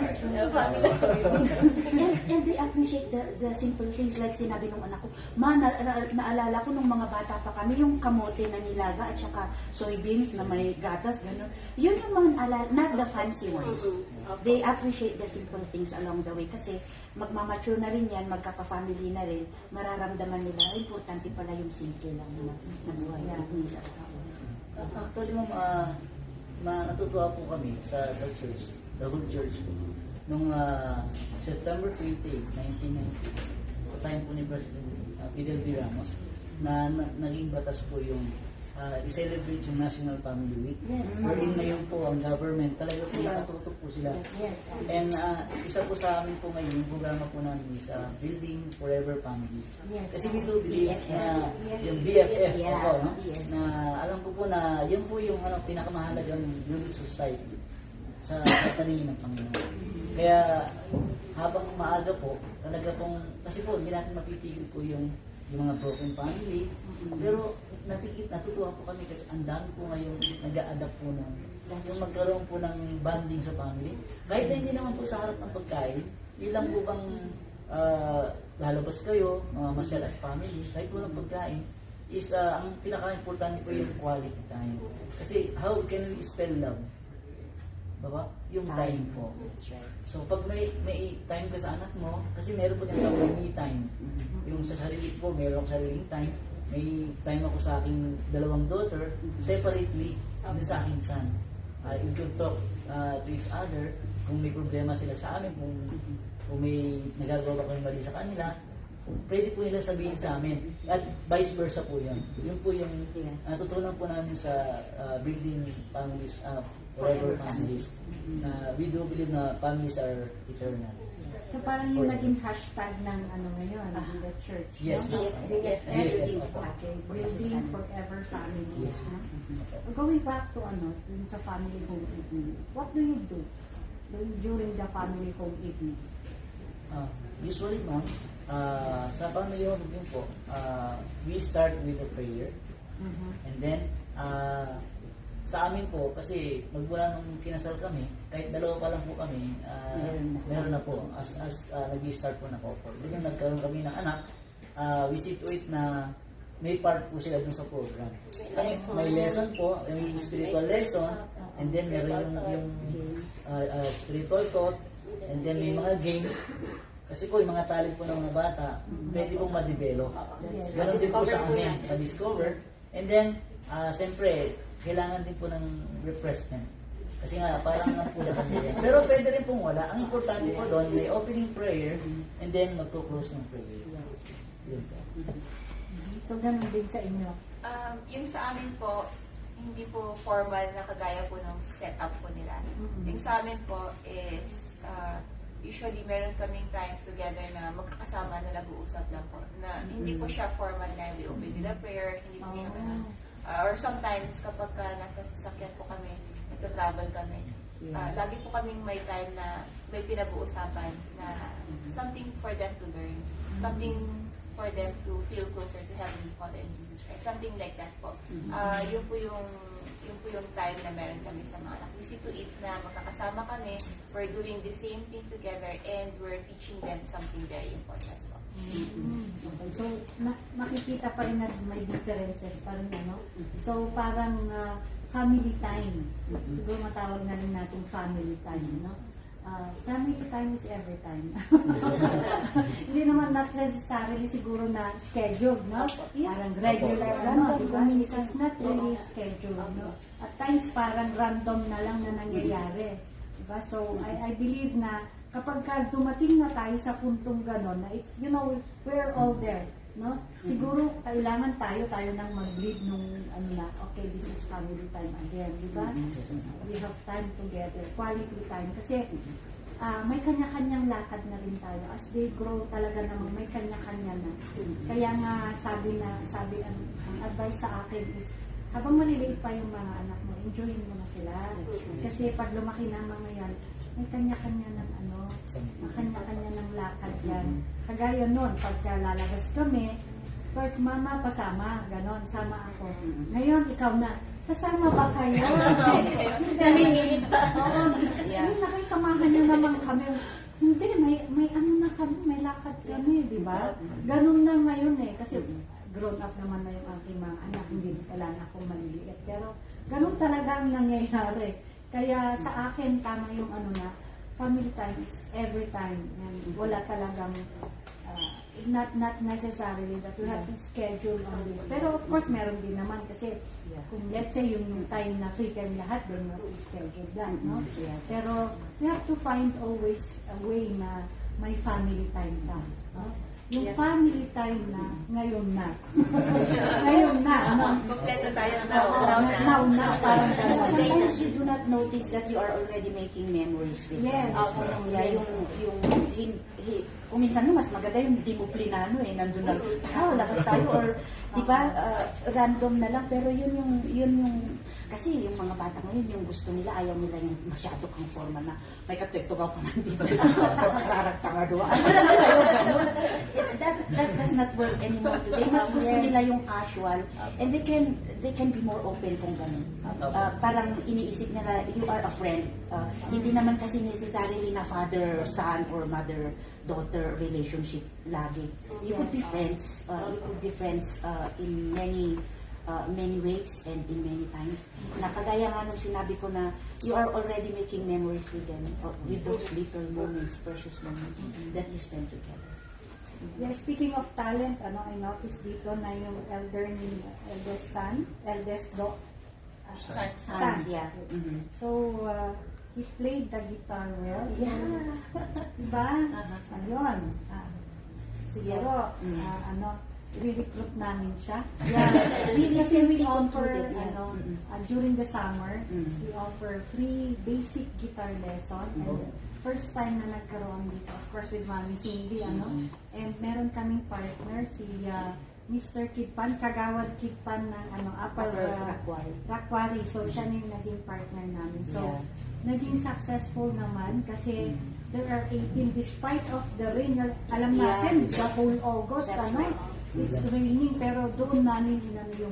And they appreciate the simple things like sinabi nung anak ko, naalala ko nung mga bata pa kami, yung kamote na nilaga at saka soybeans na may gatas, gano'n. Yun yung mga naalala, not the fancy ones. They appreciate the simple things along the way kasi magmamature na rin yan, magkaka-family na rin, mararamdaman nila, importante pala yung simple lang na buhay na minsan. Actually, ma'am, natutuwa po kami sa church, the whole church po. Nung September 20, 1990, time po ni President Fidel B. Ramos, na naging batas po yung i-celebrate yung National Family Week. Yes. Wherein ngayon po ang government talaga po nakatutok po sila. Yes. And isa po sa amin po ngayon, yung programa po namin is Building Forever Families. Yes. Kasi we do believe na Yes. yung BFF Yeah. po, no? Yes. Na alam ko po na yan po yung pinakamahalagang unit society sa paningin ng Panginoon. Kaya habang maaga po, talaga pong, kasi po hindi natin mapipigil po yung mga broken family, pero natutuwa po kami kasi ang dami po ngayon nag-a-adapt po ng yung magkaroon po ng bonding sa family. Kahit na hindi naman po sa harap ng pagkain, ilang po bang lalabas kayo, masyal as family, kahit po ng pagkain, is ang pinaka-importante po yung quality time. Kasi how can we spell love? Diba? Yung time po. So pag may time ka sa anak mo, kasi meron po tinatawag me time. Yung sa sarili ko, meron akong sariling time. May time ako sa aking dalawang daughter, separately, din sa aking son. You could talk to each other, kung may problema sila sa amin, kung may nagagawa ko yung mali sa kanila, pwede po nila sabihin sa amin. At vice versa po yun. Yun po yung natutunan po namin sa building families, forever families. Na we do believe na families are eternal. So parang yung naging hashtag ng ngayon, in the church. Yes, no? ma'am. BFF. BFF. Okay, Building Forever Families. Yes, no? ma'am. Going back to dun sa family home evening, what do you do during the family home evening? Usually, ma'am, sa family home evening po, we start with a prayer. And then, sa amin po, kasi magmula nung kinasal kami, kahit dalawa pa lang po kami, meron na po, as nag-start po na po. Then nagkaroon kami ng anak, we see to it na may part po sila dun sa program. Kami, may lesson po, may spiritual lesson, and then meron yung spiritual thought, and then may mga games. Kasi po, yung mga talent po ng mga bata, pwede pong ma-develop. Ganon din po sa amin, ma-discover. And then, siyempre, kailangan din po ng refreshment. Kasi nga, parang nga po sa kanila. Pero pwede rin pong wala. Ang importante po doon, may opening prayer, and then magpo-close ng prayer. Yun po. So So, ganun din sa inyo. Yung sa amin po, hindi po formal na kagaya po ng setup po nila. Yung sa amin po is, usually meron kaming time together na magkakasama na nag-uusap lang po. Na hindi po siya formal na we open with a prayer, hindi po niya ganun. Or sometimes kapag nasa sasakyan po kami, nagta-travel kami, lagi po kaming may time na may pinag-uusapan na something for them to learn, something for them to feel closer to Heavenly Father and Jesus Christ. Something like that po. Yun po yung time na meron kami sa mga anak. We see to it na magkakasama kami, we're doing the same thing together, and we're teaching them something very important po. Okay. So, makikita pa rin na may differences pa rin, ano? So, parang family time. Siguro matawag na rin natin family time, no? Family time is every time. Hindi naman not necessarily siguro na scheduled, no? Parang regular, ano, diba? It's not really scheduled, no? At times parang random na lang na nangyayari. Diba? So, I believe na kapag dumating na tayo sa puntong gano'n, na it's, you know, we're all there, no? Siguro, kailangan tayo nang mag-lead nung, ano na, okay, this is family time again, di ba? We have time together, quality time. Kasi, may kanya-kanyang lakad na rin tayo. As they grow talaga namang may kanya-kanya na. Kaya nga, ang advice sa akin is, habang maliliit pa yung mga anak mo, enjoyin mo na sila. Kasi pag lumaki na mga yan, may kanya-kanya ng kanya-kanya ng lakad yan. Kagaya nun, pagka lalabas kami, first mama pasama, ganon, sama ako. Ngayon, ikaw na, sasama ba kayo? Namimilit pa. Oo, hindi na kayo, samahan nyo naman kami. Hindi, may ano na kami, may lakad kami, di ba? Ganon na ngayon eh, kasi grown up naman na yung aking mga anak, hindi pala na akong maliliit. Pero ganon talaga ang nangyayari. Kaya sa akin, tama yung ano na, family time is every time. And wala talagang, not necessarily that we have to schedule on this. Pero of course, meron din naman kasi kung let's say yung time na free time lahat, then we have to schedule that, no? Pero we have to find always a way na may family time ka, no? Yung family time na, ngayon na. Ngayon na, ano? Kompleto tayo Now na, parang gano'n. Sometimes you do not notice that you are already making memories with Yes. them. Yeah, kung minsan no, mas maganda yung di mo plinano eh, nandun na, labas tayo, or di ba, random na lang, pero yun yung, kasi yung mga bata ngayon, yung gusto nila, ayaw nila yung masyado kang formal na, may katekto ka pa nandito, karag-tanga doon. That does not work anymore today. Mas gusto nila yung casual, and they can be more open kung ganun. Parang iniisip nila, you are a friend. Hindi naman kasi necessarily na father-son or mother-daughter relationship lagi. You could be friends. You could be friends in many ways and in many times. Nakagaya nga nung sinabi ko na you are already making memories with them, with those little moments, precious moments that you spend together. Yeah, speaking of talent, I noticed dito na yung eldest son, Sons, yeah. So, he played the guitar well. Yeah. Diba? Ayun. Siguro, re-recruit namin siya. Yeah. Kasi we Really offer, concluded, yeah. during the summer, we offer free basic guitar lesson. And first time na nagkaroon dito, of course, with Mami Cindy, And meron kaming partner, si Mr. Kidpan, Kagawad Kidpan ng Upper Rakwari. So, siya na yung naging partner namin. So, naging successful naman kasi there are 18 despite of the rain. Alam natin, the whole August, it's raining, pero doon namin yung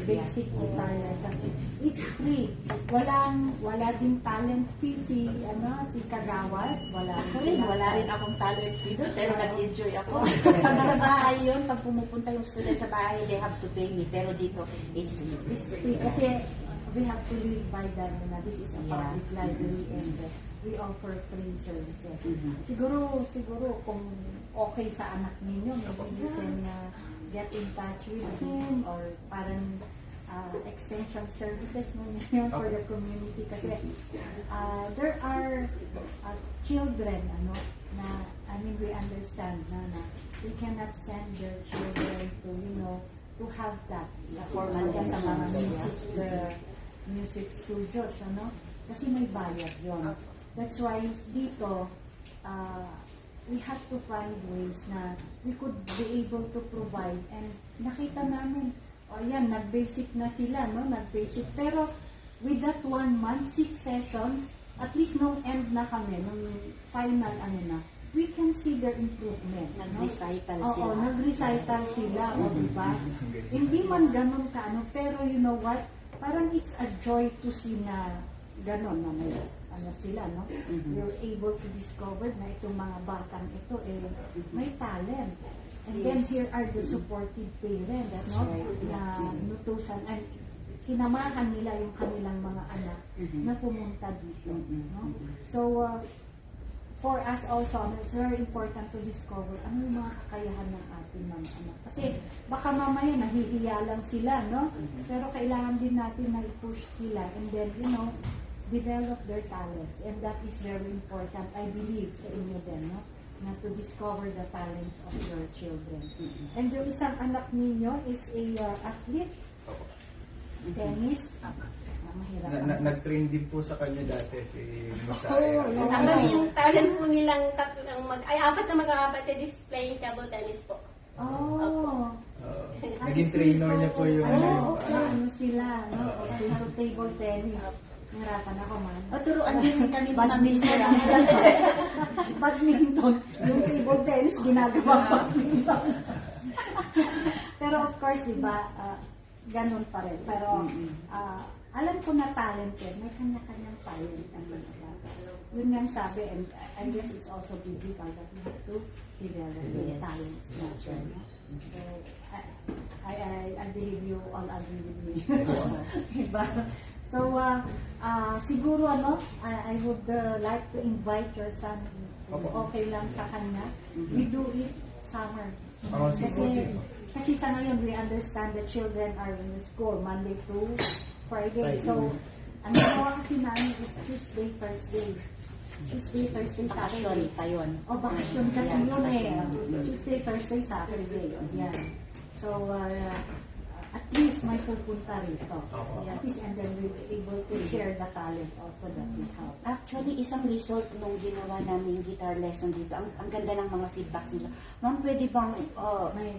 basic guitar lesson. It's free. Wala din talent fee si Kagawad. Wala rin akong talent fee doon, pero nag-enjoy ako. Pag sa bahay yun, pag pumupunta yung student sa bahay, they have to pay me. Pero dito, it's free. Kasi we have to live by that. This is a public library and we offer free services. Siguro kung okay sa anak ninyo, maybe you can get in touch with him or parang extension services mo ngayon for the community kasi there are children na we understand na we cannot send their children to to have that sa formal sa mga lessons, music studios kasi may bayad yon. That's why dito we have to find ways na we could be able to provide, and nakita namin nag-basic na sila, nag-basic, pero with that 1 month, 6 sessions, at least nung end na kami, nung final we can see their improvement. Nag-recital Oo, sila. nag-recital sila, diba? Hindi man ganun pero you know what? Parang it's a joy to see na ganun na may sila, You're able to discover na itong mga batang ito may talent. And then here are the supportive parents, na nutusan and sinamahan nila yung kanilang mga anak na pumunta dito, So, for us also, it's very important to discover ano yung mga kakayahan ng ating mga anak. Kasi baka mamaya nahihiya lang sila, Pero kailangan din natin na i-push sila and then, develop their talents. And that is very important, I believe, sa inyo din, na to discover the talents of your children. And yung isang anak ninyo is a athlete, tennis. Mahirap. Nag-train din po sa kanya dati si Musaya. Tapos yung talent po nilang apat na magkakapatid is playing table tennis po. Oh. Naging trainer niya po yung sila, Okay, so table tennis. Nahirapan ako man. Turuan din kami Badminton. Badminton. Yung table tennis, ginagawa badminton. Pero of course, di ba, ganun pa rin. Pero alam ko na talented. May kanya-kanyang talent. Yun nga sabi, and I guess it's also biblical that we have to develop the talents. That's right. So, I believe you all agree with me. Diba? So, siguro I would like to invite your son, okay lang sa kanya. We do it summer. Kasi sa ngayon, we understand the children are in the school Monday to Friday. So, ang ginawa kasi namin is Tuesday, Thursday. Tuesday, Thursday, Saturday. Pa yun. Bakasyon kasi yun Tuesday, Thursday, Saturday. Yan. So, at least may pupunta rito. At least, and then we'll be able to share the talent also that we have. Actually, isang result nung ginawa namin guitar lesson dito, ang ganda ng mga feedbacks nila. Ma'am, pwede bang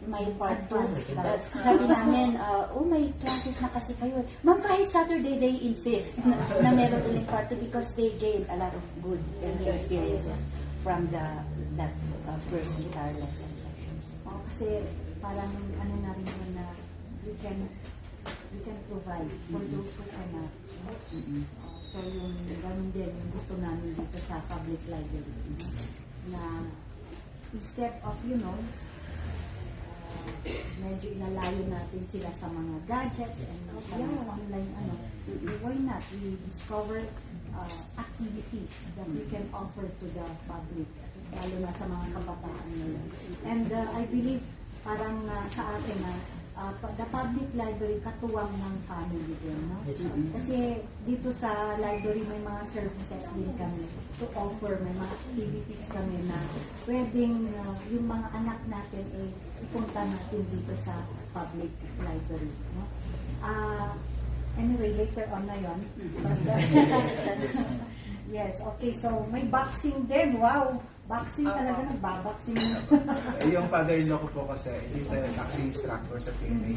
may part 2? Sabi namin, may classes na kasi kayo. Ma'am, kahit Saturday, they insist na meron ulit part 2 because they gained a lot of good experiences from that first guitar lesson sessions. Kasi parang na rin yun na we can provide for those who cannot. So yung ganun din yung gusto namin dito sa public library, na instead of medyo inalayo natin sila sa mga gadgets and sa mga online why not we discover activities that we can offer to the public, lalo na sa mga kabataan nila. And I believe parang sa atin the public library katuwang ng family din, Kasi dito sa library may mga services din kami to offer, may mga activities kami na pwedeng yung mga anak natin ipunta natin dito sa public library, Anyway, later on na yun. Yes, okay, so may boxing din, wow! Boxing talaga, nagbaboxing. Yung father-in-law ko po kasi, he's a boxing instructor sa PMA.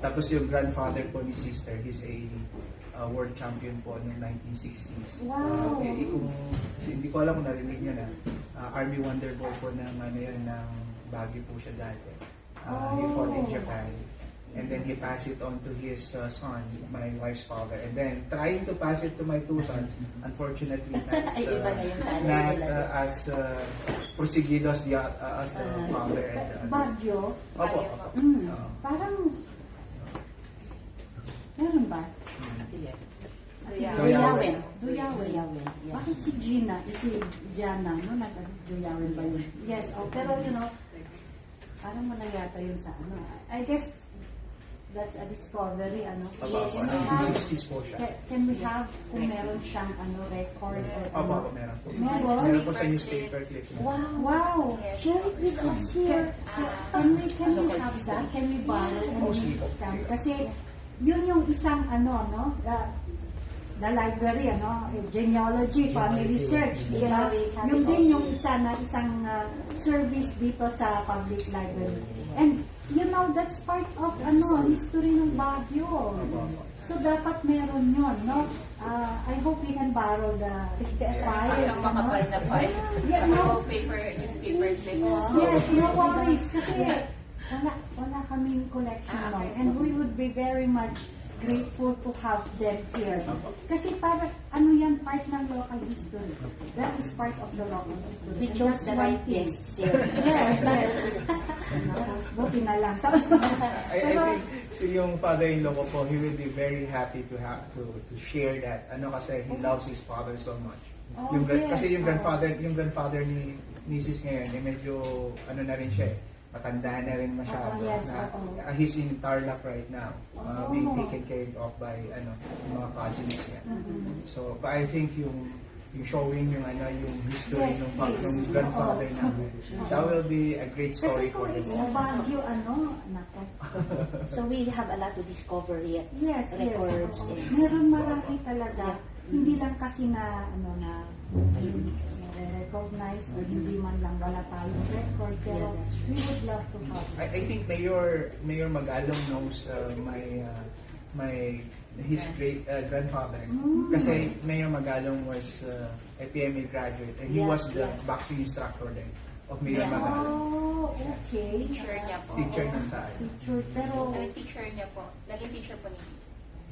Tapos yung grandfather po ni sister, he's a world champion po noong 1960s. Wow! Hindi ko alam kung narinig niyo na, Army Wonder Boy po ng Baguio po siya dati. He fought in Japan. And then he passed it on to his son, my wife's father. And then trying to pass it to my 2 sons, unfortunately not as prosegidos as the father. And Baguio? Opo. Parang, meron ba? Duyawin. Duyawin. Bakit si Gina, si Jana, nag-Duyawin ba yun? Yes, pero parang wala yata yun sa I guess, that's a discovery, ano? Opo, Can we 1960s po siya. can we have kung meron siyang record or Opo, meron po. Meron? Meron po sa newspaper clip. Wow. Wow! Yes. Share it with us here. Can we have that? Can we borrow and sige po, scan? sige. Kasi yun yung isang the library, genealogy, family search, di ba? Yung din yung isa na isang service dito sa public library. And that's part of history ng Baguio. So dapat meron yun, no? I hope we can borrow the files. Ang makapal na file. Yeah, no. Paper, newspaper clips. Yes, no worries. Kasi wala kaming collection now. And we would be very much grateful to have them here. Kasi para, yan, part ng local history. That is part of the local history. We And chose that's the one right thing. guests here. Yes, yes. Buti na lang. I think yung father-in-law ko po, he will be very happy to share that. Kasi he loves his father so much. Oh, yes. Kasi yung grandfather ni Mrs. ngayon, medyo na rin siya eh. Matanda na rin masyado. Yes, He's in Tarlac right now, being Oh. taken care of by mga cousins niya. So, but I think yung showing yung history Yes, ng please. grandfather namin, that will be a great story Kasi for kung him. it's Baguio, nako. So we have a lot to discover yet. Yes, Records. yes. and- Meron marami talaga. Hindi lang kasi na recognize or hindi man lang wala tayong record. Pero we would love to have. I think Mayor Magalong knows his great grandfather, kasi Mayor Magalong was a PMA graduate and he Yeah, was the yeah. boxing instructor then of Mayor Yeah. Magalong. Oh, okay. Teacher niya po. Teacher na sa Teacher, pero, Naging teacher niya po. Naging teacher po ni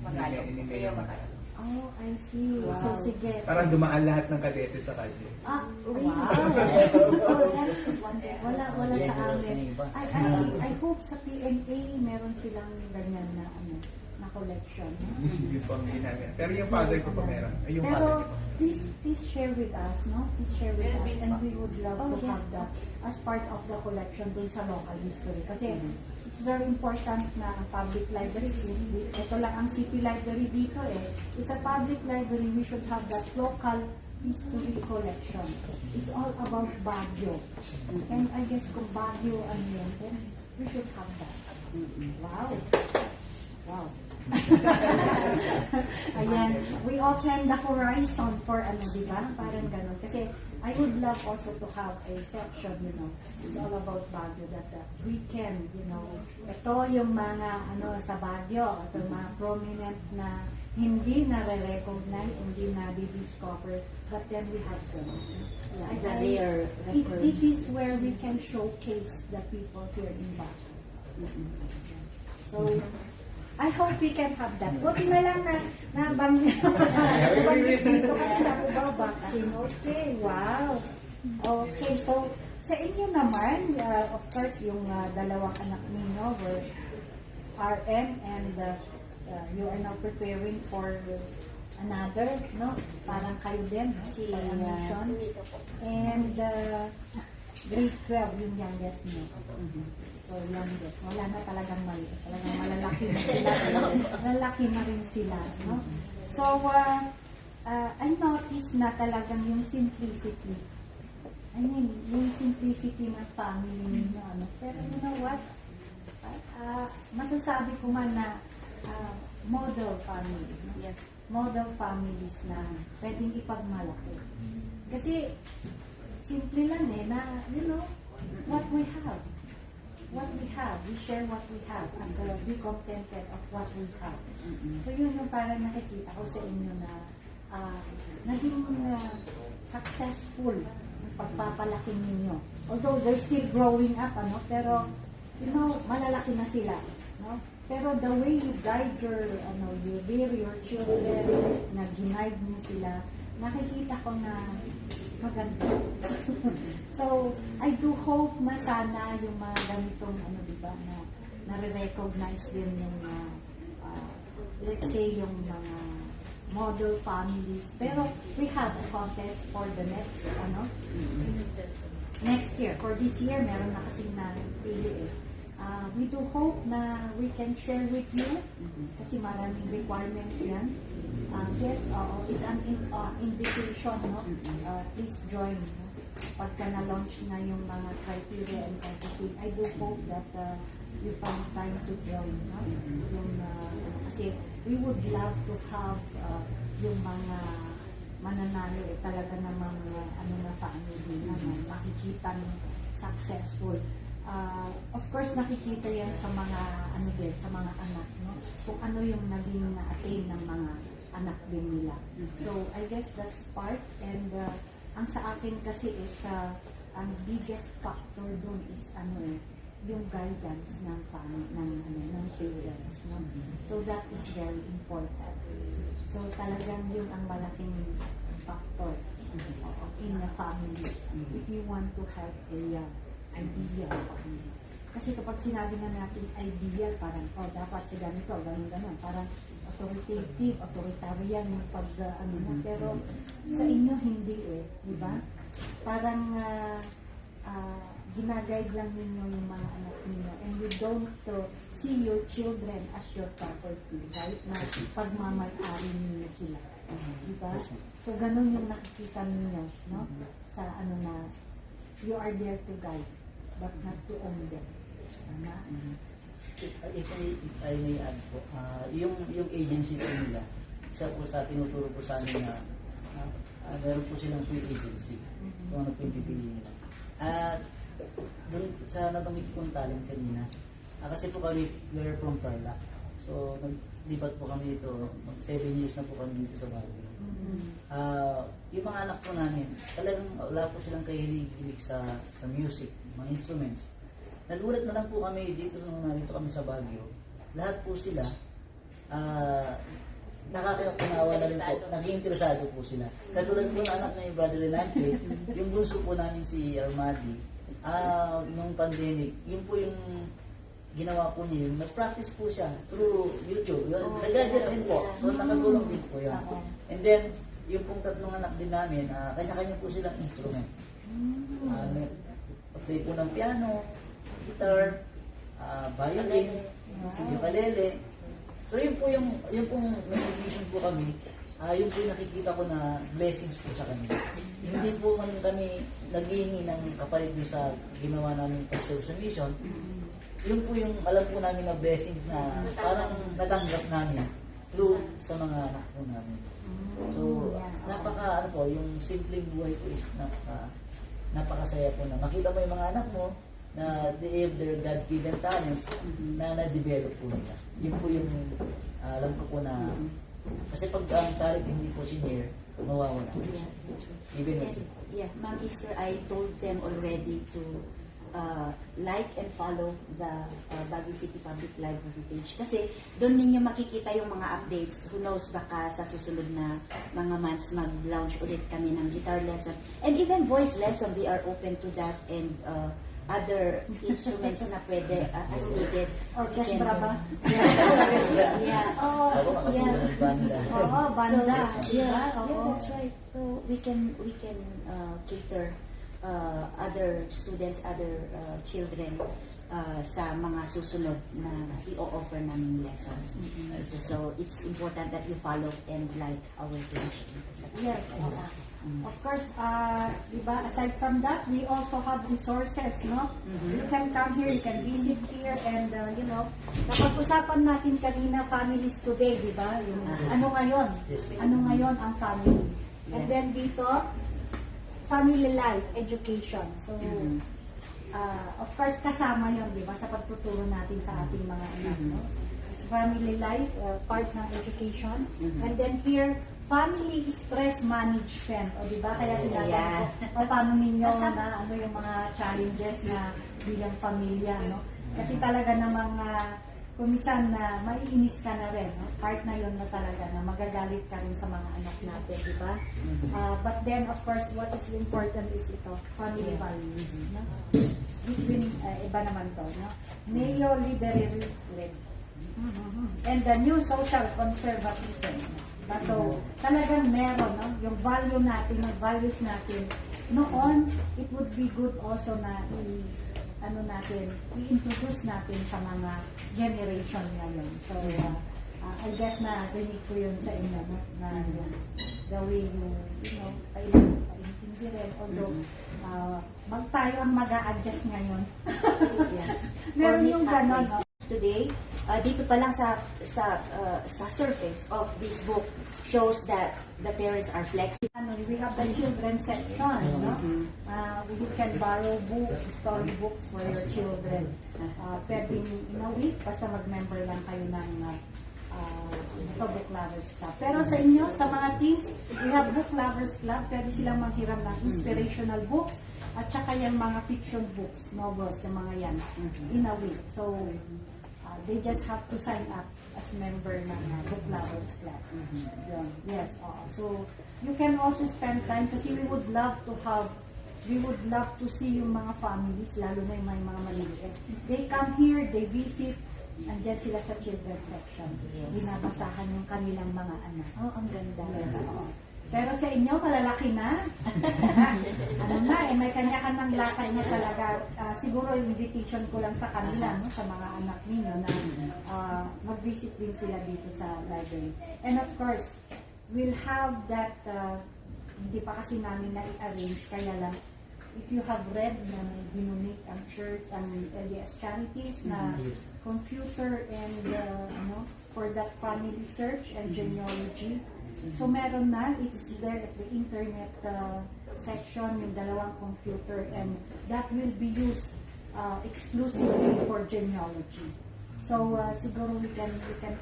Magalong. Ni Mayor Mayor Magalong. oh, I see. Wow. So, sige. Parang dumaan lahat ng kadete sa kanya. Really? Oh, that's wonderful. Wala sa amin. I hope sa PMA meron silang ganyan na collection. Yun po ang ginamit. Pero yung father ko pa meron. Ay, yung Pero father ko. please share with us, no? Please share with us, and we would love to yeah. have that as part of the collection dun sa local history. Kasi it's very important na ang public library, ito lang ang city library dito It's a public library, we should have that local history collection. It's all about Baguio. And I guess kung Baguio yun, then we should have that. Wow. Wow. Ayan, we open the horizon for di ba? Parang ganun. Kasi I would love also to have a section, it's all about Baguio that we can, ito yung mga sa Baguio, ito yung mga prominent na hindi na-recognize, hindi na-discover, but then we have them. The rare It records. is where we can showcase the people here in Baguio. So, I hope we can have that. Buti na lang nabanggit dito kasi sabi ba, vaccine. Okay, wow. Okay, so sa inyo naman, of course, yung dalawang anak ninyo were RM and you are now preparing for another, no? Parang kayo din, Si, admission. And grade 12, yung youngest niyo. So, youngest. Wala na talagang mali. Talagang malalaki na sila. Malalaki na rin sila. No? So, I noticed na talagang yung simplicity. I mean, yung simplicity ng family ninyo. Pero you know what? Masasabi ko man na model families. No? Yes. Model families na pwedeng ipagmalaki. Kasi, simple lang na, what we have. What we have, we share what we have and be contented of what we have. So yun yung parang nakikita ko sa inyo na naging successful ang pagpapalaki ninyo. Although they're still growing up, pero malalaki na sila. No? Pero the way you guide you rear your children, na ginide mo sila, nakikita ko na maganda. So, I do hope na sana yung mga ganitong, diba, na nare-recognize din yung, let's say, yung mga model families. Pero, we have a contest for the next year. For this year, meron na kasing napili We do hope na we can share with you kasi maraming requirement yan. Yes, it's an invitation, no? Please join. No? Pagka na-launch na yung mga criteria and everything, I do hope that you find time to join. No? Yung, kasi we would love to have yung mga mananalo talaga namang na family na makikita successful. Of course, nakikita yan sa mga sa mga anak, no? Kung ano yung naging na-attain ng mga anak din nila. So, I guess that's part. And ang sa akin kasi is ang biggest factor doon is yung guidance ng parents, no? So, that is very important. So, talagang yun ang malaking factor in the family. If you want to have a ideal family. Kasi kapag sinabi na natin ideal, parang, dapat si ganito, ganun. Parang authoritative, authoritarian yung pero sa inyo hindi di ba? Parang ginaguide lang ninyo yung mga anak ninyo and you don't see your children as your property, right? Na pagmamay-ari ninyo sila. Di ba? So, ganun yung nakikita ninyo, no? Sa na you are there to guide but not to own them. Tama? If I may add po, yung agency po nila, isa po sa tinuturo po sa amin na meron po silang free agency kung ano po yung pipiliin nila. Doon sa nabanggit kong talent kanina, kasi po kami, we're from Tarlac. So, naglipat po kami dito, mag 7 years na po kami dito sa Baguio. Yung mga anak po namin, talagang wala po silang kahilig sa music, mga instruments. Nagulat na lang po kami dito nandito kami sa Baguio. Lahat po sila nakakapanawa na rin po, naging interesado po sila. Katulad po ng anak na yung Brother Renante, yung bunso po namin si Armadi, nung pandemic, yun po yung ginawa po niya, nag-practice po siya through YouTube. Sa gadget rin po, so nakatulong din po yan. And then, yung pong tatlong anak din namin, kanya-kanya po silang instrument. Play po ng piano, guitar, violin, ukulele. So yun pong nag-vision po kami, yun po yung nakikita ko na blessings po sa kanila. Hindi po man kami naghihingi ng kapalit sa ginawa namin pag-serve sa mission. Yun po yung alam po namin na blessings na parang natanggap namin through sa mga anak po namin. So, yung simpleng buhay po is napakasaya po na makita mo yung mga anak mo na they have their God-given talents na na-develop po nila. Yun po yung alam ko po na kasi pag ang talent hindi po senior, mawawala. Even with you. Yeah, Ma'am Esther, I told them already to like and follow the Baguio City Public Library page. Kasi doon ninyo makikita yung mga updates. Who knows, baka sa susunod na mga months mag-launch ulit kami ng guitar lesson. And even voice lesson, we are open to that and other instruments na pwede as needed. Orchestra ba? Yeah. Banda. Banda. Yeah, that's right. So we can cater other students, other children sa mga susunod na i-offer namin lessons. So it's important that you follow and like our page. Yes. Of course, diba, aside from that, we also have resources, no? You can come here, you can visit here, and napag-usapan natin kanina, families today, diba? Ano ngayon ang family? And then dito, family life, education. So, of course, kasama yun, di ba, sa pagtuturo natin sa ating mga anak, no? It's family life, part ng education. And then here, family stress management. O, di ba, kaya tinatanong ko, paano ninyo na yung mga challenges na bilang pamilya, no? Kasi talaga namang kumisan na maiinis ka na rin, no? Part na yun na talaga na magagalit ka rin sa mga anak natin, di ba? But then, of course, what is important is ito, family values, no? Between, iba naman to, no? Neoliberally led. And the new social conservatism. Diba? So, talagang meron, no? Yung value natin, yung values natin, noon, it would be good also na i-introduce natin sa mga generation ngayon. So, I guess na rinig ko yun sa inyo, no? Na the way you paintindi rin. Although, tayo ang mag-a-adjust ngayon. Yes. Meron yung ganon, no? Today, dito pa lang sa surface of this book shows that the parents are flexible. We have the children's section, no? You can borrow books, story books for your children. Pwedeng in a week, basta mag-member lang kayo ng Book Lovers Club. Pero sa inyo, sa mga teens, we have Book Lovers Club. Pwede silang manghiram ng inspirational books at saka yung mga fiction books, novels, yung mga yan, in a week. So, they just have to sign up as member ng Book Lovers Club. Yes. So, you can also spend time kasi we would love to see yung mga families, lalo na yung mga maliliit. They come here, they visit, andyan sila sa children's section. Binabasahan yung kanilang mga anak. Oh, ang ganda. Yes, oo. Pero sa inyo, malalaki na. May kanya-kanyang lakad na talaga. Siguro invitation ko lang sa kanila, no, sa mga anak ninyo na mag-visit din sila dito sa library. And of course, we'll have that, hindi pa kasi namin na-arrange, kaya lang, if you have read na dinonate ang church, ang LDS Charities na computer and for that family search and genealogy. So meron na, it's there at the internet section, yung dalawang computer, and that will be used exclusively for genealogy. So siguro we can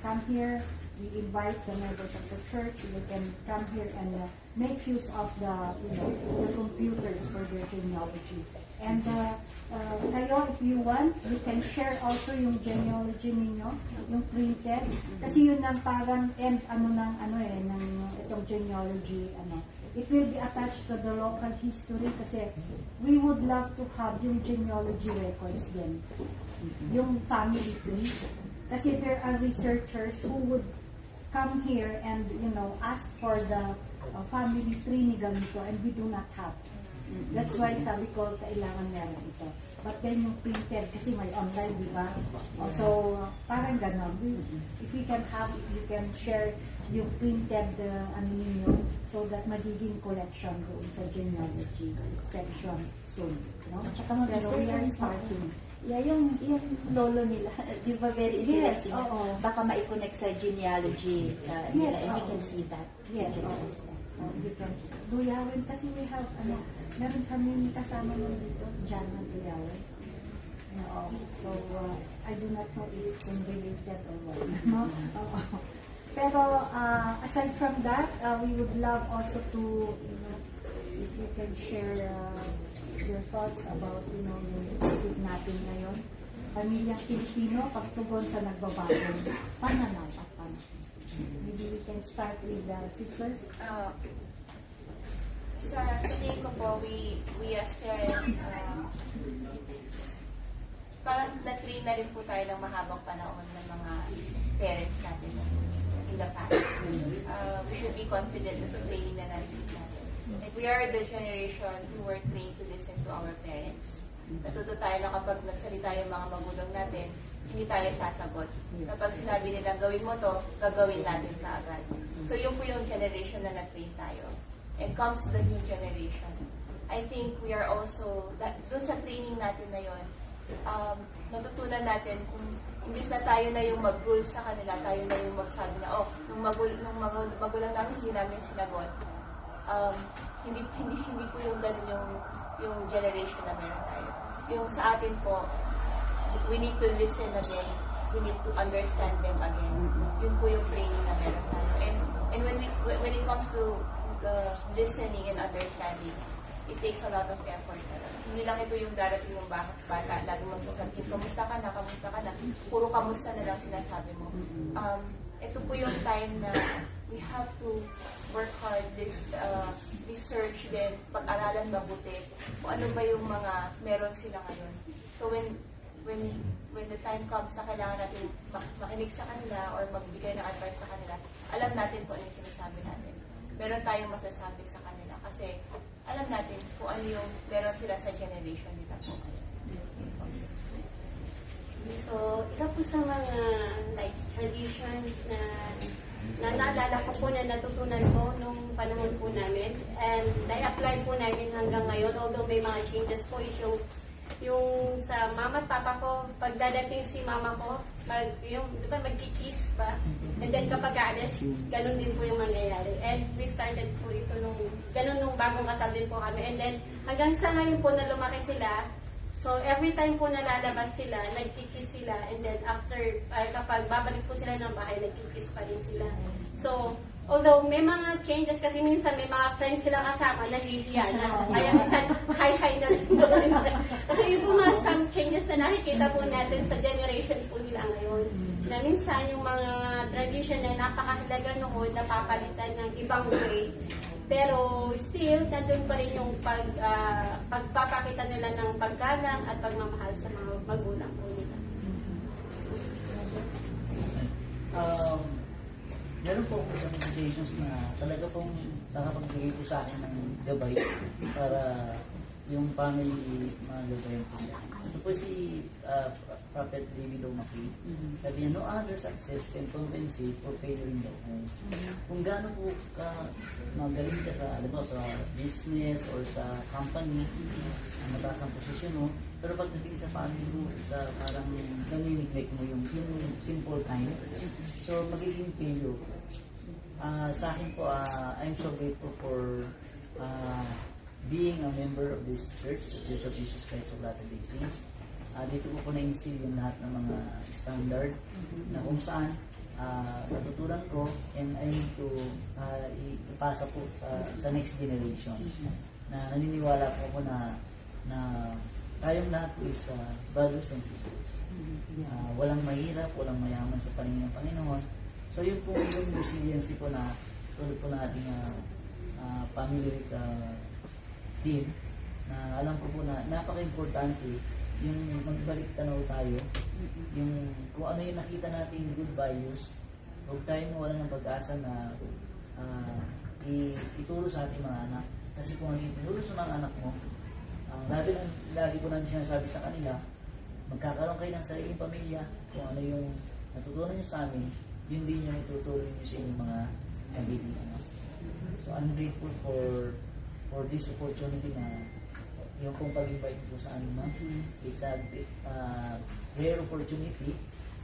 come here, we invite the members of the church, we can come here and make use of the computers for their genealogy. And kayo, if you want, you can share also yung genealogy ninyo, yung printed. Kasi yun ang parang end ng itong genealogy. It will be attached to the local history kasi we would love to have yung genealogy records din. Yung family tree. Kasi there are researchers who would come here and ask for the family tree ni ganito, and we do not have. That's why sabi ko, kailangan meron ito. But then yung printed, kasi may online, di ba? So, parang gano'n. If you can share yung printed ninyo, so that magiging collection doon sa genealogy section soon. No? Pero we are starting. Yeah, yung lolo nila, di ba very interesting? Yes, oo. Baka ma-connect sa genealogy nila, and you can see that. Yes, you can. Duyawin, kasi we have, meron kami kasama nun dito, Jana Duyawin. So, I do not know if it's related or what. No? Pero, aside from that, we would love also to, if you can share your thoughts about, yung topic natin ngayon. Pamilyang Pilipino, pagtugon sa nagbabagong pananaw at pananaw. Maybe we can start with the sisters. Sa tingin ko po, we as parents, parang na-train na rin po tayo ng mahabang panahon ng mga parents natin in the past. We should be confident sa training na natin natin. Like, we are the generation who were trained to listen to our parents. Natuto tayo na kapag nagsalita yung mga magulang natin, hindi tayo sasagot. Kapag sinabi nila, gawin mo to, gagawin natin kaagad. So yun po yung generation na na-train tayo. And comes the new generation. I think we are also, doon sa training natin na yun, natutunan natin kung imbis na tayo na yung mag-rule sa kanila, tayo na yung magsabi na, nung magulang namin, hindi namin sinagot. Hindi po yung ganun yung generation na meron tayo. Yung sa atin po, we need to listen again. We need to understand them again. Yun po yung training na meron tayo. And when it comes to the listening and understanding, it takes a lot of effort. Hindi lang ito yung darating ng bata, lagi mong sasabihin, kamusta ka na, puro kamusta na lang sinasabi mo. Ito po yung time na we have to work hard, research din, pag-aralan mabuti, kung ano ba yung mga meron sila ngayon. So when the time comes na kailangan natin makinig sa kanila or magbigay ng advice sa kanila, alam natin kung ano yung sinasabi natin. Meron tayong masasabi sa kanila kasi alam natin kung ano yung meron sila sa generation nila po ngayon. So, isa po sa mga like traditions na naalala ko po na natutunan ko nung panahon po namin. And na-apply po namin hanggang ngayon, although may mga changes po, is yung sa mama at papa ko, pag dadating si mama ko, di ba, magkikiss pa. And then kapag aalis, ganun din po yung mangyayari. And we started po ito ganun nung bagong kasal din po kami. And then hanggang sa ngayon po na lumaki sila, so every time po nalalabas sila, nagkikiss sila. And then after, kapag babalik po sila ng bahay, nagkikiss pa rin sila. So, although may mga changes kasi minsan may mga friends sila kasama nahihiya na. Kaya minsan hi-hi na rin po nila. Kasi yung po mga some changes na nakikita po natin sa generation po nila ngayon. Na minsan yung mga tradition na napakahalaga noon napapalitan ng ibang way. Pero still, nandun pa rin yung pagpapakita nila ng paggalang at pagmamahal sa mga magulang po nila. Meron po ako isang situations na talaga pong nakapagbigay po sa akin ng gabay para yung family magabayan po siya. Ito po si Prophet David O'Maclean. Sabi niya, no other success can compensate for failure in the home. Kung gaano po magaling ka sa, alam mo, sa business or sa company, mataas ang posisyon mo, pero pagdating sa family mo, sa parang nami-neglect mo yung simple kind, so magiging failure. Sa akin po, I'm so grateful for being a member of this church, the Church of Jesus Christ of Latter-day Saints. Dito ko na-instill yung lahat ng mga standard na kung saan natutunan ko and I need to ipasa po sa next generation. Na naniniwala po ako na tayong lahat po is brothers and sisters. Walang mahirap, walang mayaman sa paningin ng Panginoon. So yun po yung resiliency po na tulad po na ating family team na alam ko po na napaka-importante yung magbalik tanaw tayo, yung kung ano yung nakita natin good values, huwag tayo mawala ng pag-asa na ituro sa ating mga anak. Kasi kung ano yung tinuro sa mga anak mo, lagi ko namin sinasabi sa kanila, magkakaroon kayo ng sariling pamilya, kung ano yung natutunan nyo sa amin, yun din yung ituturo nyo sa inyong mga kaibigan anak. So I'm grateful for this opportunity na yung pong pag-invite po sa amin, ma'am. It's a rare opportunity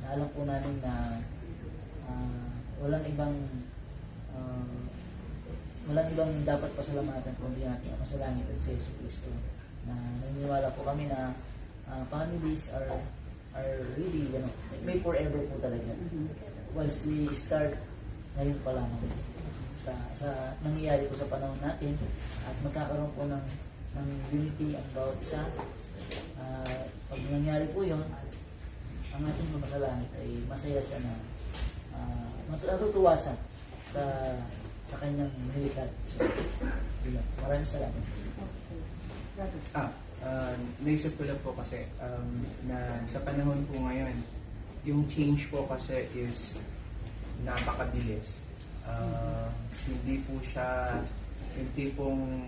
na alam po namin na walang ibang dapat pasalamatan kundi natin ang masalangit at si Jesus Cristo. Na naniniwala po kami na families are really, may forever po talaga. Once we start, ngayon pa lang sa nangyayari po sa panahon natin at magkakaroon po ng unity ang bawat isa. Pag nangyari po yun, ang ating masalangit ay masaya siya na matutuwa sa kanyang nilikha. So, maraming salamat. Naisip ko lang po kasi na sa panahon po ngayon, yung change po kasi is napakabilis. Hindi po siya yung tipong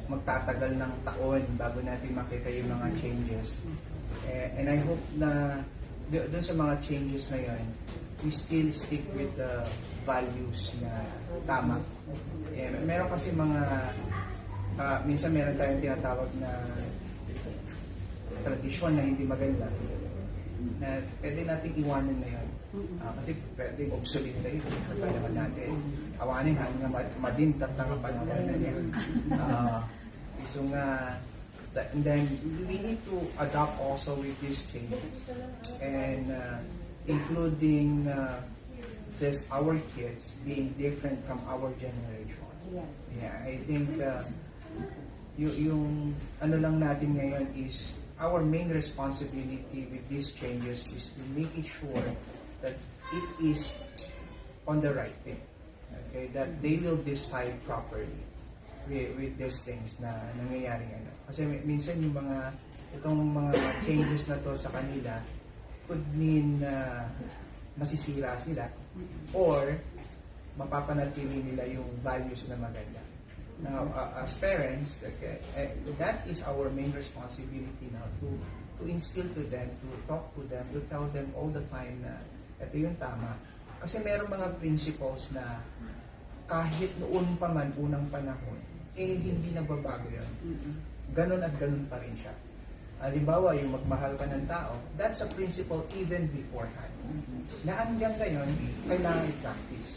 magtatagal ng taon bago natin makita yung mga changes. And I hope na doon sa mga changes na yun, we still stick with the values na tama. Meron kasi mga minsan meron tayong tinatawag na tradisyon na hindi maganda na pwede natin iwanan na yun. Kasi pwede obsolete na yun sa panahon natin. Awanin nga madintat na panahon na yun. So nga, and then we need to adapt also with these changes and including our kids being different from our generation. Yeah, I think yung ano lang natin ngayon is our main responsibility with these changes is to making sure that it is on the right thing. Okay, that they will decide properly with these things na nangyayari ngayon. Kasi minsan yung itong mga changes na to sa kanila could mean masisira sila or mapapanatili nila yung values na maganda. Now, as parents, okay, that is our main responsibility now to to instill to them, to talk to them, to tell them all the time na ito yung tama. Kasi meron mga principles na kahit noon pa man, unang panahon, hindi nagbabago yun. Ganon at ganon pa rin siya. Halimbawa, yung magmahal ka ng tao, that's a principle even beforehand. Na hanggang ngayon, kailangan i-practice.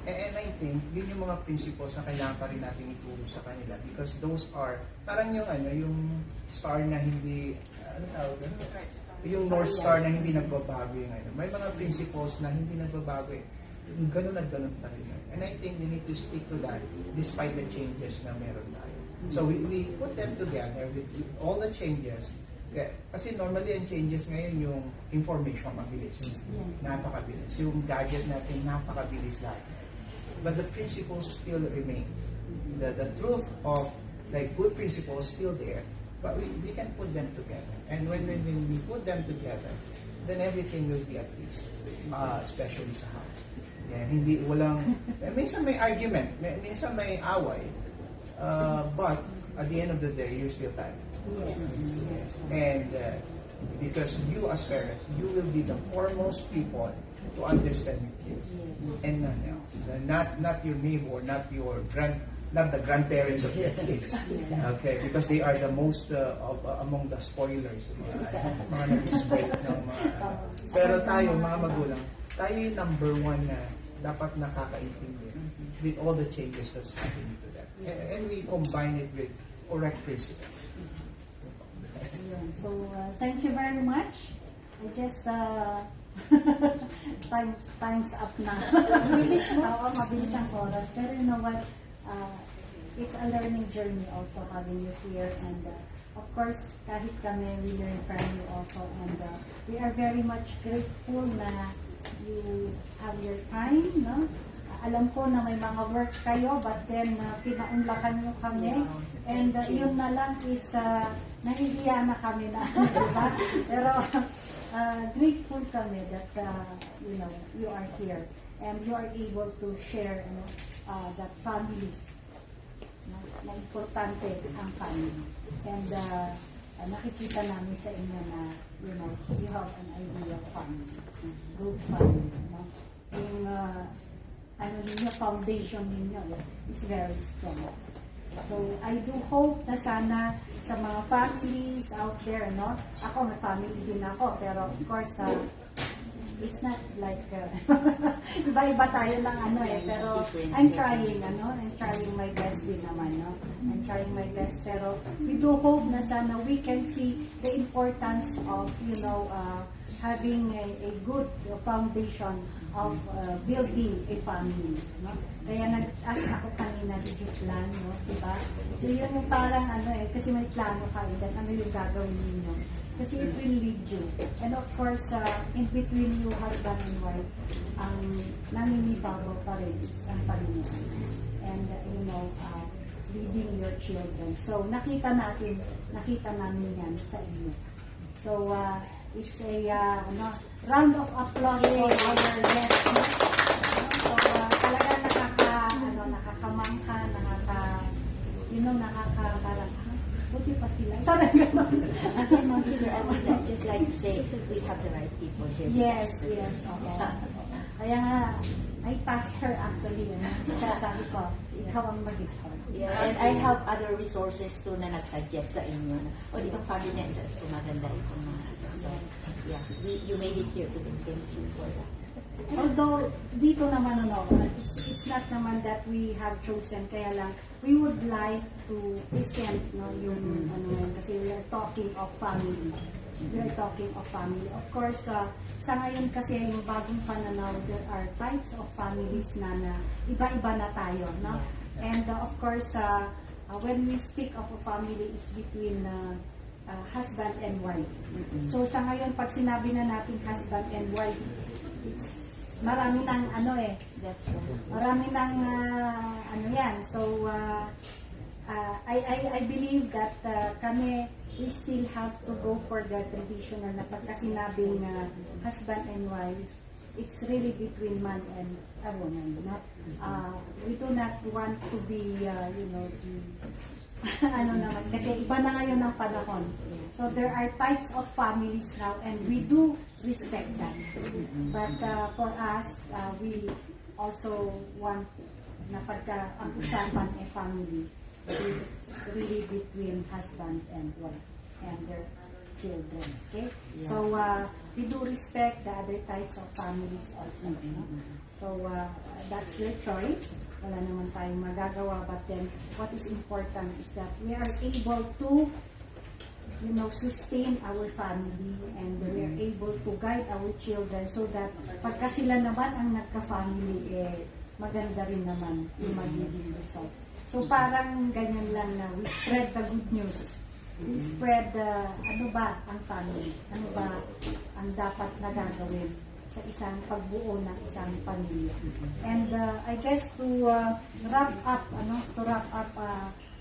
And I think, yun yung mga principles na kailangan pa rin natin ituro sa kanila because those are, parang yung yung star na hindi, ano tawag doon? Yung North Star na hindi nagbabago yung May mga principles na hindi nagbabago Yung ganun at ganun pa rin yun. And I think we need to stick to that despite the changes na meron tayo. So we put them together with all the changes. Kasi normally ang changes ngayon yung information mabilis. Napakabilis. Yung gadget natin napakabilis lahat. But the principles still remain. The truth of good principles still there. But we can put them together. And when we put them together, then everything will be at peace. Especially sa house. Minsan may argument, minsan may away. But at the end of the day, you're still tired. Yes. And because you as parents, you will be the foremost people to understand your kids and none else. Not your neighbor, not the grandparents of your kids. Okay, because they are the most among the spoilers, mga nag-spoil ng mga. Pero tayo, mga magulang, tayo yung number one na dapat nakakaintindi with all the changes that's happening to them. And we combine it with correct principles. So, thank you very much. I guess time's up na. Mabilis mo? Oo, mabilis ang oras. Pero you know what? It's a learning journey also having you here. And of course, kahit kami, we learn from you also. And we are very much grateful na you have your time, no? Alam ko na may mga work kayo, but then pinaunlakan nyo kami. And yun na lang is nahihiya na kami na, diba? Pero grateful kami that you are here and you are able to share that families na importante ang family. And nakikita namin sa inyo na you have an idea of family, good family. Yung ninyo, foundation ninyo is very strong. So, I do hope na sana sa mga families out there, ako may family din ako, pero of course, it's not like, iba-iba tayo lang pero I'm trying my best din naman, I'm trying my best, pero we do hope na sana we can see the importance of, having a good foundation of building a family. Kaya nag-ask ako kanina, did you plan, diba? So yun yung parang kasi may plano kayo, that ano yung gagawin ninyo. Kasi it will lead you. And of course, in between you, husband and wife, ang naninibago pa rin is ang Panginoon. And, leading your children. So, nakita namin yan sa inyo. So, it's a round of applause for our guests. So, talaga nakakamangka, parang, buti pa sila. Again, Ma'am Sister, I would just like to say, we have the right people here. Yes. Kaya nga, I tasked her actually. Kaya sabi ko, ikaw ang mag-ipon. Yeah, and I have other resources too na nag-suggest sa inyo na, itong cabinet, maganda itong mga. So, yeah, you made it here today. Thank you for that. Although, dito naman, it's not naman that we have chosen, kaya lang, we would like to present, yung, kasi we are talking of family. We are talking of family. Of course, sa ngayon kasi, yung bagong pananaw, there are types of families na iba-iba na tayo, no? And of course, when we speak of a family, it's between husband and wife. So sa ngayon, pag sinabi na natin husband and wife, it's marami ng That's right. marami ng yan. So I believe that kami, we still have to go for the traditional na pagka sinabing husband and wife, it's really between man and a woman. We do not want to be, ano naman, kasi iba na ngayon ang panahon. So there are types of families now and we do respect that. But for us, we also want na pagka ang usapan ay family, really between husband and wife and their children. Okay? Yeah. So we do respect the other types of families also. No? So that's their choice. Wala naman tayong magagawa, but then what is important is that we are able to sustain our family and we are able to guide our children so that pagka sila naman ang nagka-family, maganda rin naman yung magiging result. So parang ganyan lang na we spread the good news. We spread ano ba ang family? Ano ba ang dapat na gagawin sa isang pagbuo ng isang pamilya? And I guess to wrap up,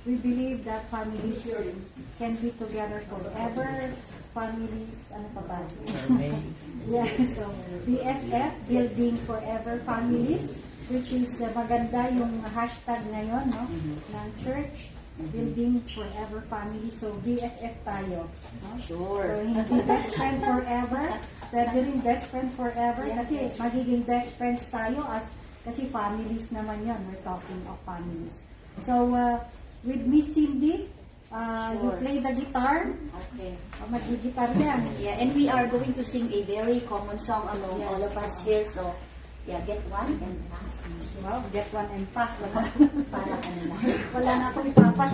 we believe that families can be together forever. Families, ano pa ba? Yeah, so BFF, Building Forever Families, which is maganda yung hashtag ngayon, no? Ng church, Building Forever Families. So BFF tayo. No? Sure. So hindi best friend forever, pwede rin best friend forever kasi magiging best friends tayo kasi families naman yan. We're talking of families. So, with Miss Cindy, you play the guitar. Okay. Mag-guitar yan. Yeah, and we are going to sing a very common song among all of us here. So, yeah, get one and pass. Wow, get one and pass. Wala, Para ano na. wala na akong ipapas.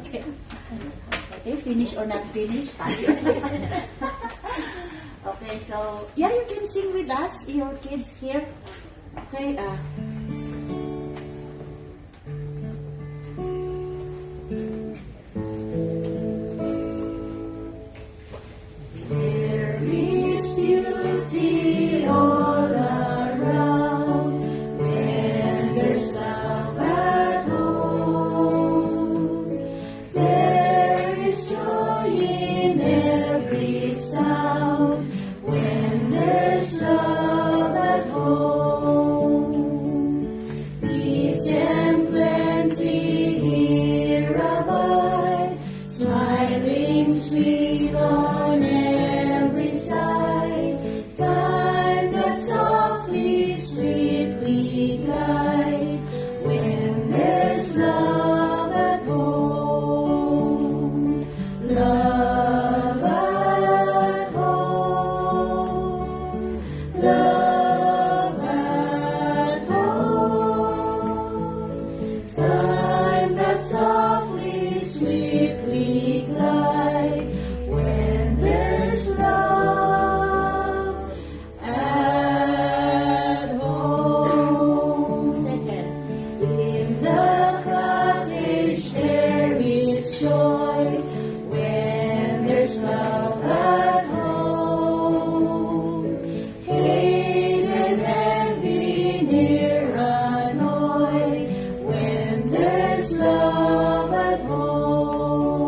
Okay. Okay, finish or not finish, pass. Okay, so, yeah, you can sing with us, your kids here. Okay, there is beauty all around when there's love at home. There is joy in every sound when there's love at home. Peace and plenty here abide, smiling sweet on every side. Time that softly, sweetly glide when there's love at home. Love at home. Love at home. Time that softly, sweetly glide when there's love at home. Second. In the cottage there is joy when there's love at home. Hate and envy near annoy when there's love at home.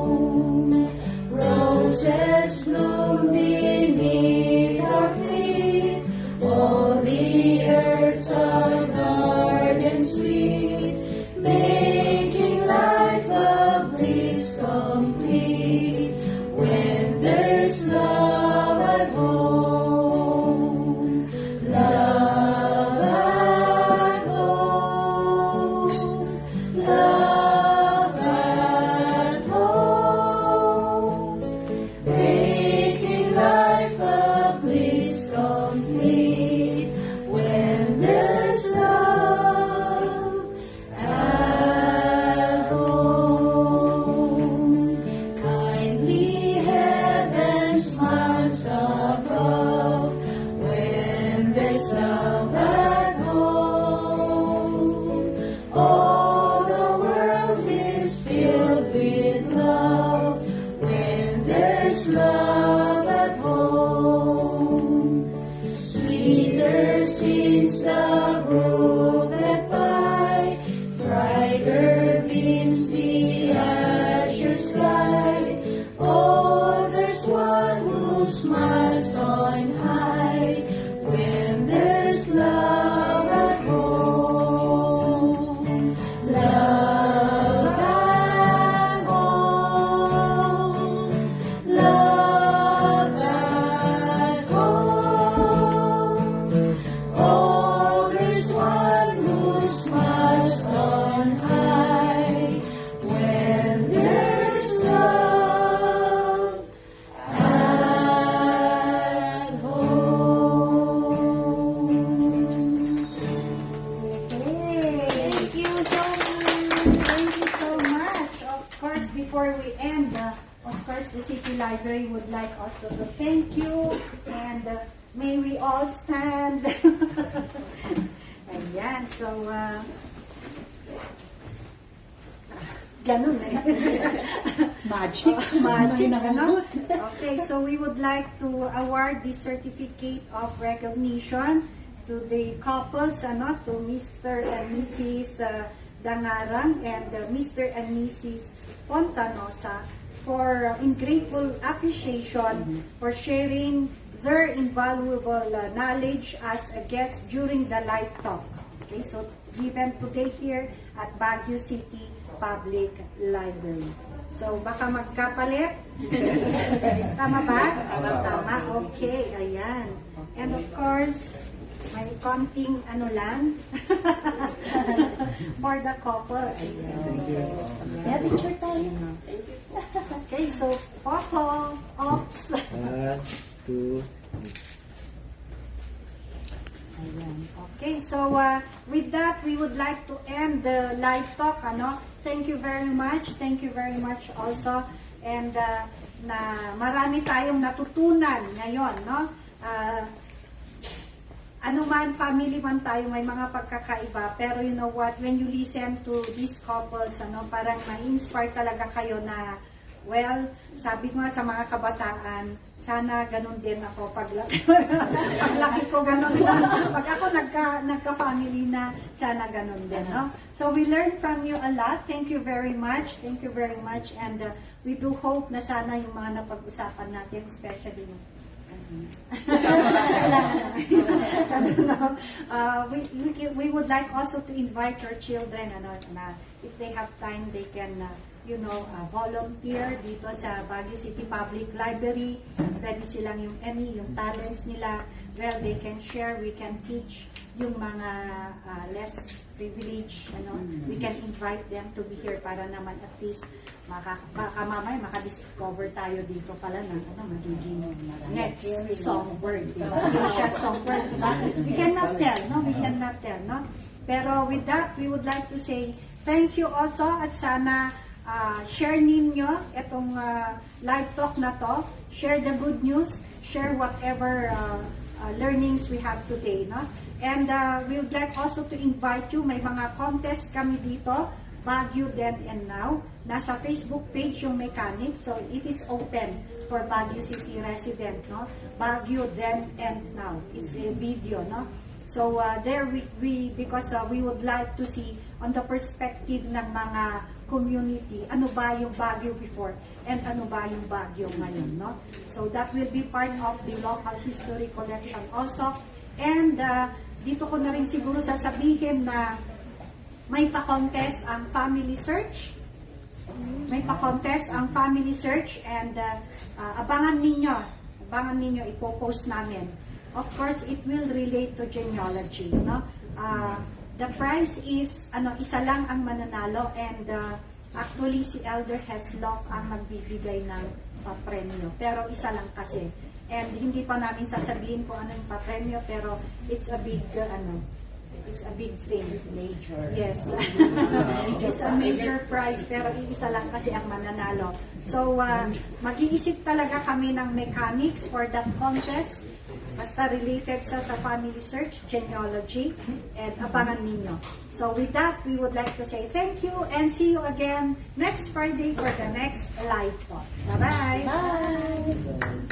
before we end, of course, the City Library would like also to thank you, and may we all stand. Ayan, so, ganun eh. Magic. Magic, ano? Okay, so we would like to award this certificate of recognition to the couples, ano, to Mr. and Mrs. Dangarang and Mr. and Mrs. Fontanosa for in grateful appreciation for sharing their invaluable knowledge as a guest during the live talk. Okay, so given today here at Baguio City Public Library. So baka magkapalit? Tama ba? Tama. Okay, ayan. And of course, may konting ano lang for the couple. Ayan. Yeah, picture tayo. Okay, so photo, ops. 1, 2, Ayan. Okay, so with that, we would like to end the live talk. Ano? Thank you very much. Thank you very much also. And na marami tayong natutunan ngayon, no? Ano man, family man tayo, may mga pagkakaiba. Pero you know what, when you listen to these couples, ano, parang ma-inspire talaga kayo na, well, sabi ko nga sa mga kabataan, sana ganun din ako paglaki. Paglaki ko ganun din. Pag ako nagka-family na, sana ganun din. No? So we learned from you a lot. Thank you very much. Thank you very much. And we do hope na sana yung mga napag-usapan natin, especially we would like also to invite your children, ano, na if they have time, they can volunteer dito sa Baguio City Public Library. Pwede silang yung yung talents nila. Well, they can share, we can teach yung mga less privileged, we can invite them to be here para naman at least baka mamaya makadiscover tayo dito pala ng magiging next songbird. Siya songbird, diba? We cannot tell, no? We cannot tell, no? Pero with that, we would like to say thank you also at sana share ninyo itong live talk na to. Share the good news, share whatever learnings we have today, no? And we would like also to invite you, may mga contest kami dito, Baguio Then and Now. Nasa Facebook page yung mechanics, so it is open for Baguio City resident, no? Baguio Then and Now. It's a video, no? So there we because we would like to see on the perspective ng mga community, ano ba yung Baguio before and ano ba yung Baguio ngayon, no? So that will be part of the local history collection also. And dito ko na rin siguro sasabihin na may pa-contest ang family search. May pa-contest ang family search and abangan ninyo, ipopost namin. Of course, it will relate to genealogy, no? The prize is isa lang ang mananalo and actually si Elder Heslop ang magbibigay ng papremyo. Pero isa lang kasi. And hindi pa namin sasabihin kung ano yung papremyo pero it's a big it's a big thing. Major. Yes. It's a major prize pero isa lang kasi ang mananalo. So mag-iisip talaga kami ng mechanics for that contest. Basta related sa family search, genealogy, and abangan ninyo. So with that, we would like to say thank you and see you again next Friday for the next live talk. Bye-bye! Bye!